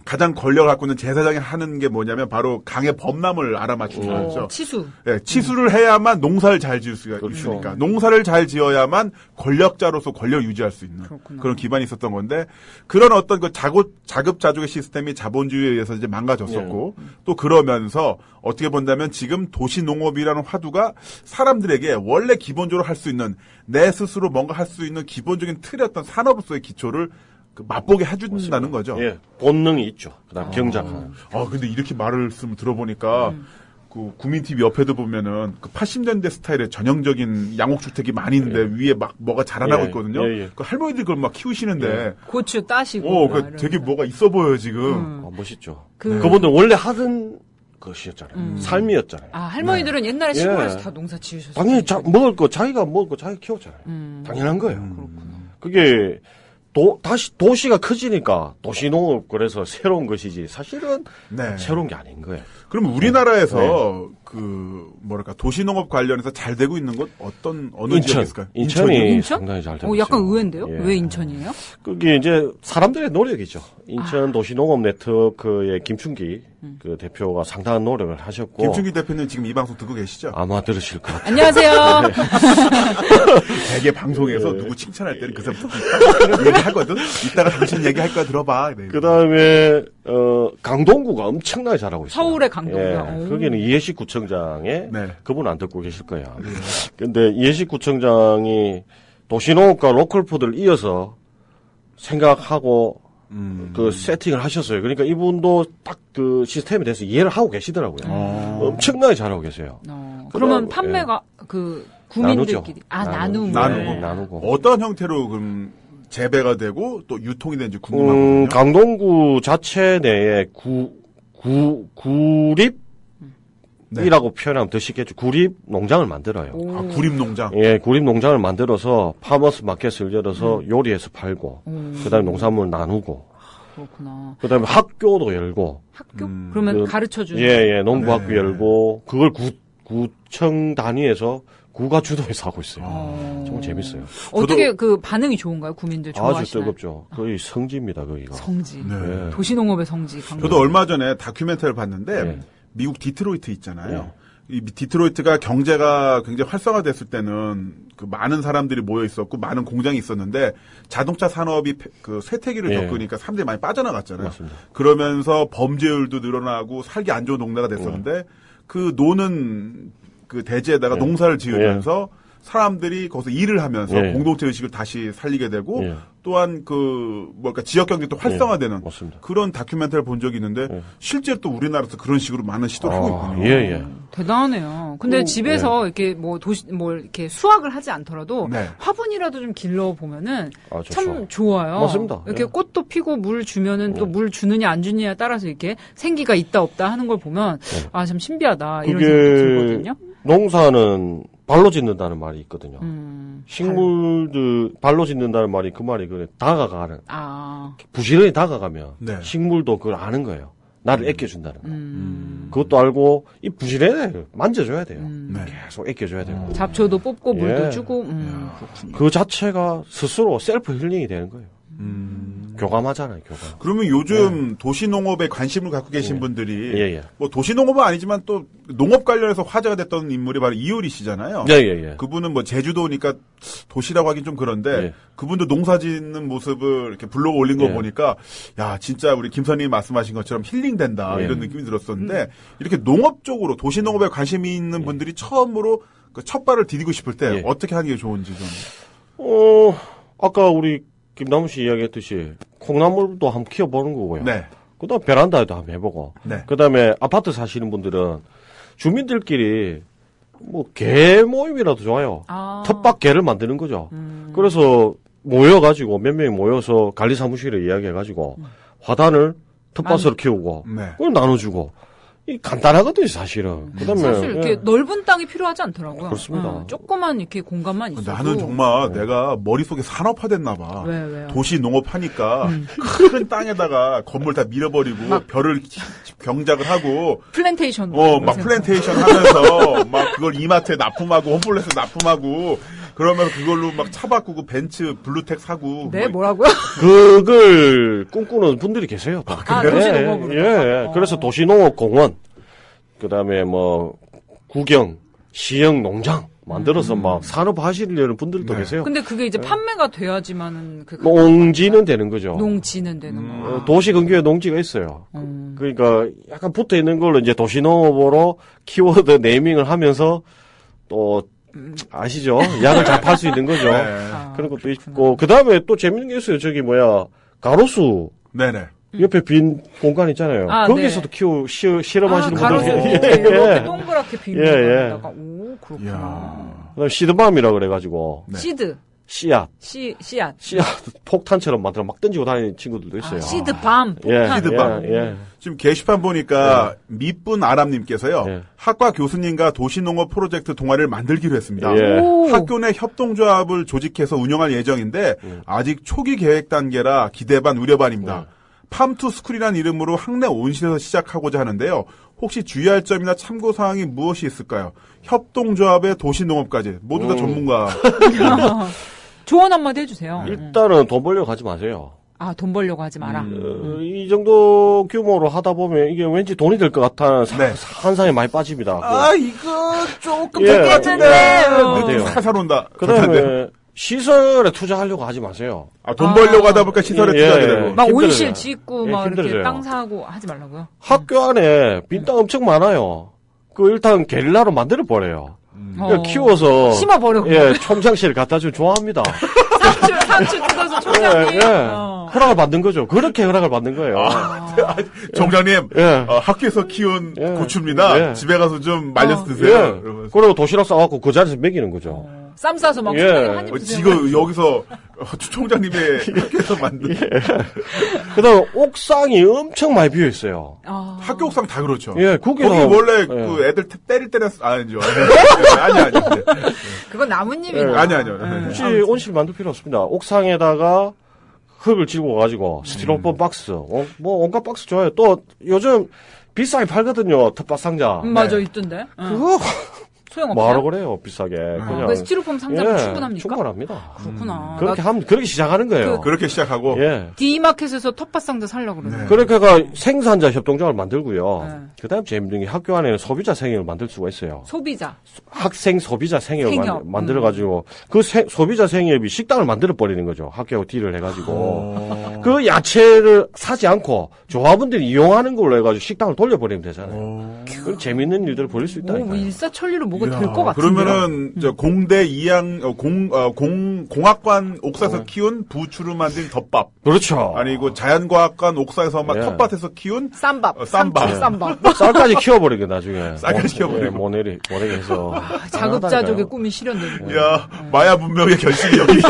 가장 권력을 갖고 있는 제사장이 하는 게 뭐냐면 바로 강의 범람을 알아맞추는 거죠. 치수. 네, 치수를 해야만 농사를 잘 지을 수가 있으니까. 농사를 잘 지어야만 권력자로서 권력 유지할 수 있는 그런 기반이 있었던 건데 그런 어떤 그 자급자족의 시스템이 자본주의에 의해서 이제 망가졌었고 또 그러면서 어떻게 본다면 지금 도시농업이라는 화두가 사람들에게 원래 기본적으로 할 수 있는 내 스스로 뭔가 할 수 있는 기본적인 틀이었던 산업으로서의 기초를 맛보게 해준다는 거죠. 예, 본능이 있죠. 그다음 경작하는. 근데 이렇게 말씀을 들어보니까 그 구민TV 옆에도 보면은 그 80년대 스타일의 전형적인 양옥주택이 많이 있는데 위에 막 뭐가 자라나고 있거든요. 그 할머니들이 그걸 막 키우시는데 고추 따시고. 그 되게 뭐가 있어 보여요 지금. 멋있죠. 그분들 원래 하던 것이었잖아요. 삶이었잖아요. 아, 할머니들은 옛날에 시골에서 다 농사 지으셨어요. 당연히 먹을 거 자기가 먹을 거 자기가 키웠잖아요. 당연한 거예요. 그렇구나. 그게 다시 도시가 커지니까 도시농업 그래서 새로운 것이지 사실은 새로운 게 아닌 거예요. 그럼 우리나라에서 그 뭐랄까 도시농업 관련해서 잘 되고 있는 곳 어느 지역이 있을까요? 인천이 상당히 잘 되고 있어요. 약간 의외인데요? 왜 인천이에요? 그게 이제 사람들의 노력이죠. 인천 도시농업 네트워크의 김춘기 그 대표가 상당한 노력을 하셨고. 김춘기 대표는 지금 이 방송 듣고 계시죠? 아마 들으실 것 같아요. 안녕하세요. 되게 방송에서 누구 칭찬할 때는 그 사람부터 얘기하거든. 이따가 당신 얘기할 거야 들어봐. 그 다음에 강동구가 엄청나게 잘하고 있어요. 서울의 강동구요. 거기는 이해식 구청장의 그분 안 듣고 계실 거야. 근데 이해식 구청장이 도시농업과 로컬푸드를 이어서 생각하고 그 세팅을 하셨어요. 그러니까 이분도 딱 그 시스템에 대해서 이해를 하고 계시더라고요. 엄청나게 잘하고 계세요. 그러면 판매가 그 구민들끼리 나누고 어떤 형태로 그럼 재배가 되고 또 유통이 되는지 궁금하거든요. 강동구 자체 내에 구립이라고 표현하면 더 쉽겠죠. 구립 농장을 만들어요. 구립 농장. 예, 구립 농장을 만들어서 파머스 마켓을 열어서 요리해서 팔고, 그다음에 농산물 나누고. 그렇구나. 그다음에 학교도 열고. 학교? 그러면 가르쳐 주는. 예, 농부학교 열고 그걸 구청 단위에서 구가 주도해서 하고 있어요. 정말 재밌어요. 어떻게 그 반응이 좋은가요? 구민들 좋아하시나요? 아주 뜨겁죠. 거의 성지입니다, 거기가. 성지. 도시농업의 성지. 저도 얼마 전에 다큐멘터리를 봤는데 미국 디트로이트 있잖아요. 이 디트로이트가 경제가 굉장히 활성화됐을 때는 그 많은 사람들이 모여 있었고 많은 공장이 있었는데 자동차 산업이 그 쇠퇴기를 겪으니까 사람들이 많이 빠져나갔잖아요. 맞습니다. 그러면서 범죄율도 늘어나고 살기 안 좋은 동네가 됐었는데 그 노는 그 대지에다가 농사를 지으면서 사람들이 거기서 일을 하면서 공동체 의식을 다시 살리게 되고 또한 그 뭐랄까 지역 경제도 활성화되는 그런 다큐멘터리를 본 적이 있는데 실제로 또 우리나라에서 그런 식으로 많은 시도를 하고 있군요. 대단하네요. 근데 집에서 이렇게 뭐 이렇게 수확을 하지 않더라도 화분이라도 좀 길러 보면은 참 좋아요. 맞습니다. 이렇게 꽃도 피고 물 주면은 또 물 주느냐 안 주느냐에 따라서 이렇게 생기가 있다 없다 하는 걸 보면 참 신비하다 이런 생각이 들거든요. 농사는 발로 짓는다는 말이 있거든요. 식물들 발로 짓는다는 말이 그 말이 그래 다가가는. 부지런히 다가가면 식물도 그걸 아는 거예요. 나를 아껴준다는 거. 그것도 알고 이 부지런히 만져줘야 돼요. 계속 아껴줘야 돼요. 잡초도 뽑고 물도 주고. 그 자체가 스스로 셀프 힐링이 되는 거예요. 교감하잖아요, 교감. 그러면 요즘 도시농업에 관심을 갖고 계신 분들이 뭐 도시농업은 아니지만 또 농업 관련해서 화제가 됐던 인물이 바로 이효리 씨잖아요. 그분은 뭐 제주도니까 도시라고 하긴 좀 그런데 그분도 농사 짓는 모습을 이렇게 블로그 올린 거 보니까 야 진짜 우리 김선님이 말씀하신 것처럼 힐링된다 이런 느낌이 들었었는데 이렇게 농업 쪽으로 도시농업에 관심이 있는 분들이 처음으로 그 첫 발을 디디고 싶을 때 어떻게 하는 게 좋은지 좀. 아까 우리 김남우 씨 이야기했듯이 콩나물도 한번 키워보는 거고요. 네. 그다음 베란다에도 한번 해보고. 네. 그다음에 아파트 사시는 분들은 주민들끼리 뭐 개 모임이라도 좋아요. 텃밭 개를 만드는 거죠. 그래서 모여가지고 몇 명이 모여서 관리사무실에 이야기해가지고 화단을 텃밭으로 키우고 그걸 나눠주고. 이 간단하거든요, 사실은. 그다음에 사실 이렇게 넓은 땅이 필요하지 않더라고요. 그렇습니다. 조그만 이렇게 공간만 있어도. 나는 정말 내가 머릿속에 산업화됐나 봐. 왜요? 도시 농업 하니까 큰 땅에다가 건물 다 밀어버리고 벼를 경작을 하고 플랜테이션. 막 플랜테이션 하면서 막 그걸 이마트에 납품하고 홈플러스에 납품하고 그러면서 그걸로 막 차 바꾸고 벤츠 블루텍 사고. 네, 뭐라고요? 그걸 꿈꾸는 분들이 계세요. 도시농업으로. 그래서 도시농업공원, 그 다음에 뭐, 구경, 시형 농장 만들어서 막 산업화하시려는 분들도 계세요. 근데 그게 이제 판매가 돼야지만은 농지는 되는 거죠. 농지는 되는 거. 도시 근교에 농지가 있어요. 그러니까 약간 붙어 있는 걸로 이제 도시농업으로 키워드 네이밍을 하면서 또 아시죠? 약을 잘 팔 수 있는 거죠. 그런 것도 있고. 그 다음에 또 재밌는 게 있어요. 저기 가로수. 네네. 옆에 빈 공간 있잖아요. 거기서도 실험하시는 분들이. 이렇게 동그랗게 빈 공간에다가. 오, 그렇구나. 그다음 시드밤이라 그래가지고. 시드. 씨앗. 씨앗. 폭탄처럼 만들어 막 던지고 다니는 친구들도 있어요. 시드밤. 폭탄. 시드밤. 지금 게시판 보니까 미뿐 아람님께서요. 학과 교수님과 도시농업 프로젝트 동아리를 만들기로 했습니다. 학교 내 협동조합을 조직해서 운영할 예정인데 아직 초기 계획 단계라 기대 반 우려 반입니다. 팜투스쿨이라는 이름으로 학내 온실에서 시작하고자 하는데요. 혹시 주의할 점이나 참고사항이 무엇이 있을까요? 협동조합의 도시농업까지 모두 다 전문가. 조언 한마디 해주세요. 일단은 돈 벌려고 하지 마세요. 돈 벌려고 하지 마라. 이 정도 규모로 하다 보면 이게 왠지 돈이 될 것 같다는 환상에 많이 빠집니다. 이거 조금 될 것 같은데. 살살온다. 그 다음에 시설에 투자하려고 하지 마세요. 돈 벌려고 하다 보니까 시설에 투자하게 되고. 막 온실 짓고 막 이렇게 땅 사고 하지 말라고요. 학교 안에 빈 땅 엄청 많아요. 일단 게릴라로 만들어 버려요. 키워서 심어버려. 총장실 갖다 주면 좋아합니다. 상추 뜯어서 총장님. 허락을 받는 거죠. 그렇게 허락을 받는 거예요. 정장님, 학교에서 키운 고추입니다. 집에 가서 좀 말려서 드세요. 그리고 도시락 싸갖고 그 자리에서 먹이는 거죠. 쌈 싸서 막 총장님 한입 드세요. 지금 여기서 총장님의 학교에서 만든. 그다음 옥상이 엄청 많이 비어 있어요. 학교 옥상 다 그렇죠. 거기 원래 그 애들 때릴 때는 아니죠. 아니. 그건 나뭇잎이. 아니요. 굳이 온실 만들 필요 없습니다. 옥상에다가 흙을 쥐고 가지고 스티로폼 박스, 뭐 온갖 박스 좋아요. 또 요즘 비싸게 팔거든요. 텃밭 상자. 맞아, 있던데. 그거 소용없어요. 뭐하러 그래요, 비싸게. 그냥. 스티로폼 상자면 충분합니까? 충분합니다. 그렇구나. 그렇게 시작하는 거예요. 그렇게 시작하고. D마켓에서 텃밭 상자 살려고 그러네. 그러니까 생산자 협동조합을 만들고요. 그 다음 재밌는 게 학교 안에는 소비자 생협을 만들 수가 있어요. 소비자. 학생 소비자 생협을 만들어가지고 소비자 생협이 식당을 만들어버리는 거죠. 학교하고 딜을 해가지고. 그 야채를 사지 않고 조합원들이 이용하는 걸로 해가지고 식당을 돌려버리면 되잖아요. 그런 재밌는 일들을 벌일 수 있다니까요. 일사천리로 뭐가 될 것 같은데요. 그러면은 공대 공학관 옥사에서 키운 부추로 만든 덮밥. 그렇죠. 아니고 자연과학관 옥사에서 막 텃밭에서 키운 쌈밥. 쌈밥. 쌀까지 키워버리게 나중에. 쌀까지 키워버리고. 모내게 해서. 자급자족의 꿈이 실현되는. 야, 마야 문명의 결실이 여기.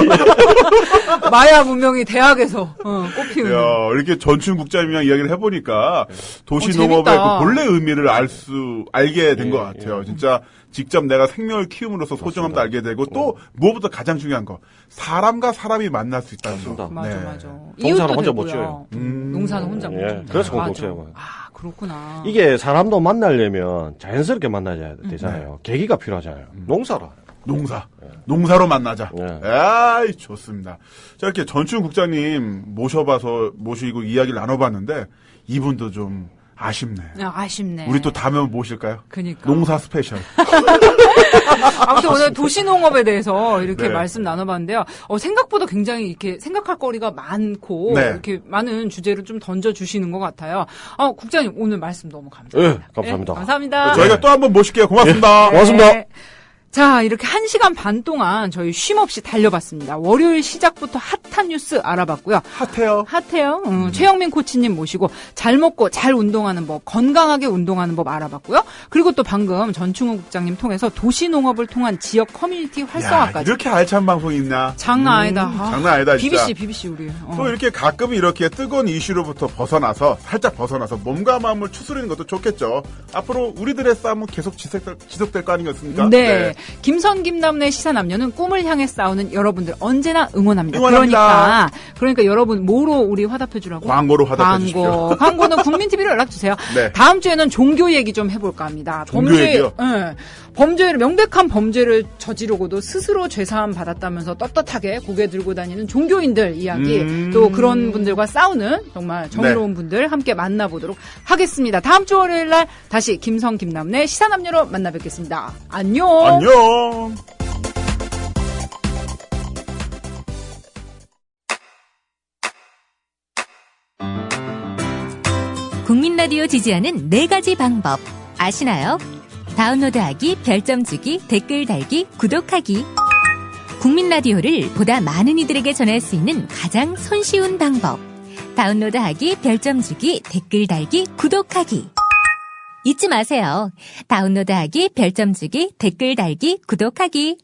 마야 문명이 대학에서 꽃피우는. 야, 이렇게 전춘 국장님이랑 이야기를 해보니까 도시농업의 그 본래 의미를 알게 된 것 같아요. 진짜 직접 내가 생명을 키움으로써 소중함도 알게 되고 또 무엇보다 가장 중요한 거 사람과 사람이 만날 수 있다는 거. 맞아. 농사는 혼자 못 지어요. 농사는 혼자 못 지어요. 그래서 공동체예요. 그렇구나. 이게 사람도 만나려면 자연스럽게 만나야 되잖아요. 계기가 필요하잖아요. 농사라. 농사로 만나자. 네. 아이, 좋습니다. 자, 이렇게 전충 국장님 모시고 이야기를 나눠봤는데, 이분도 좀 아쉽네. 아쉽네. 우리 또 다음에 모실까요? 그니까. 농사 스페셜. 아무튼 오늘 도시농업에 대해서 이렇게 네. 말씀 나눠봤는데요. 생각보다 굉장히 이렇게 생각할 거리가 많고, 네. 이렇게 많은 주제를 좀 던져주시는 것 같아요. 국장님, 오늘 말씀 너무 감사합니다. 네, 감사합니다. 감사합니다. 저희가 또 한 번 모실게요. 고맙습니다. 고맙습니다. 네. 자, 이렇게 1시간 반 동안 저희 쉼없이 달려봤습니다. 월요일 시작부터 핫한 뉴스 알아봤고요. 핫해요. 최영민 코치님 모시고 잘 먹고 잘 운동하는 법, 건강하게 운동하는 법 알아봤고요. 그리고 또 방금 전충호 국장님 통해서 도시농업을 통한 지역 커뮤니티 활성화까지. 이렇게 알찬 방송이 있나? 장난 아니다. 장난 아니다, 진짜. BBC 우리. 또 이렇게 가끔 이렇게 뜨거운 이슈로부터 살짝 벗어나서 몸과 마음을 추스리는 것도 좋겠죠. 앞으로 우리들의 싸움은 계속 지속될 거 아니겠습니까? 네. 김선 김남래 시사남녀는 꿈을 향해 싸우는 여러분들 언제나 응원합니다. 그러니까 여러분 뭐로 우리 화답해주라고? 광고로 화답해주십시오. 광고는 국민TV로 연락주세요. 네. 다음 주에는 종교 얘기 좀 해볼까 합니다. 종교 얘기요? 네. 범죄를 명백한 범죄를 저지르고도 스스로 죄사함 받았다면서 떳떳하게 고개 들고 다니는 종교인들 이야기 또 그런 분들과 싸우는 정말 정의로운 분들 함께 만나보도록 하겠습니다. 다음 주 월요일 날 다시 김성 김남래 시사남녀로 만나 뵙겠습니다. 안녕. 국민 라디오 지지하는 4가지 방법 아시나요? 다운로드하기, 별점 주기, 댓글 달기, 구독하기. 국민 라디오를 보다 많은 이들에게 전할 수 있는 가장 손쉬운 방법. 다운로드하기, 별점 주기, 댓글 달기, 구독하기. 잊지 마세요. 다운로드하기, 별점 주기, 댓글 달기, 구독하기.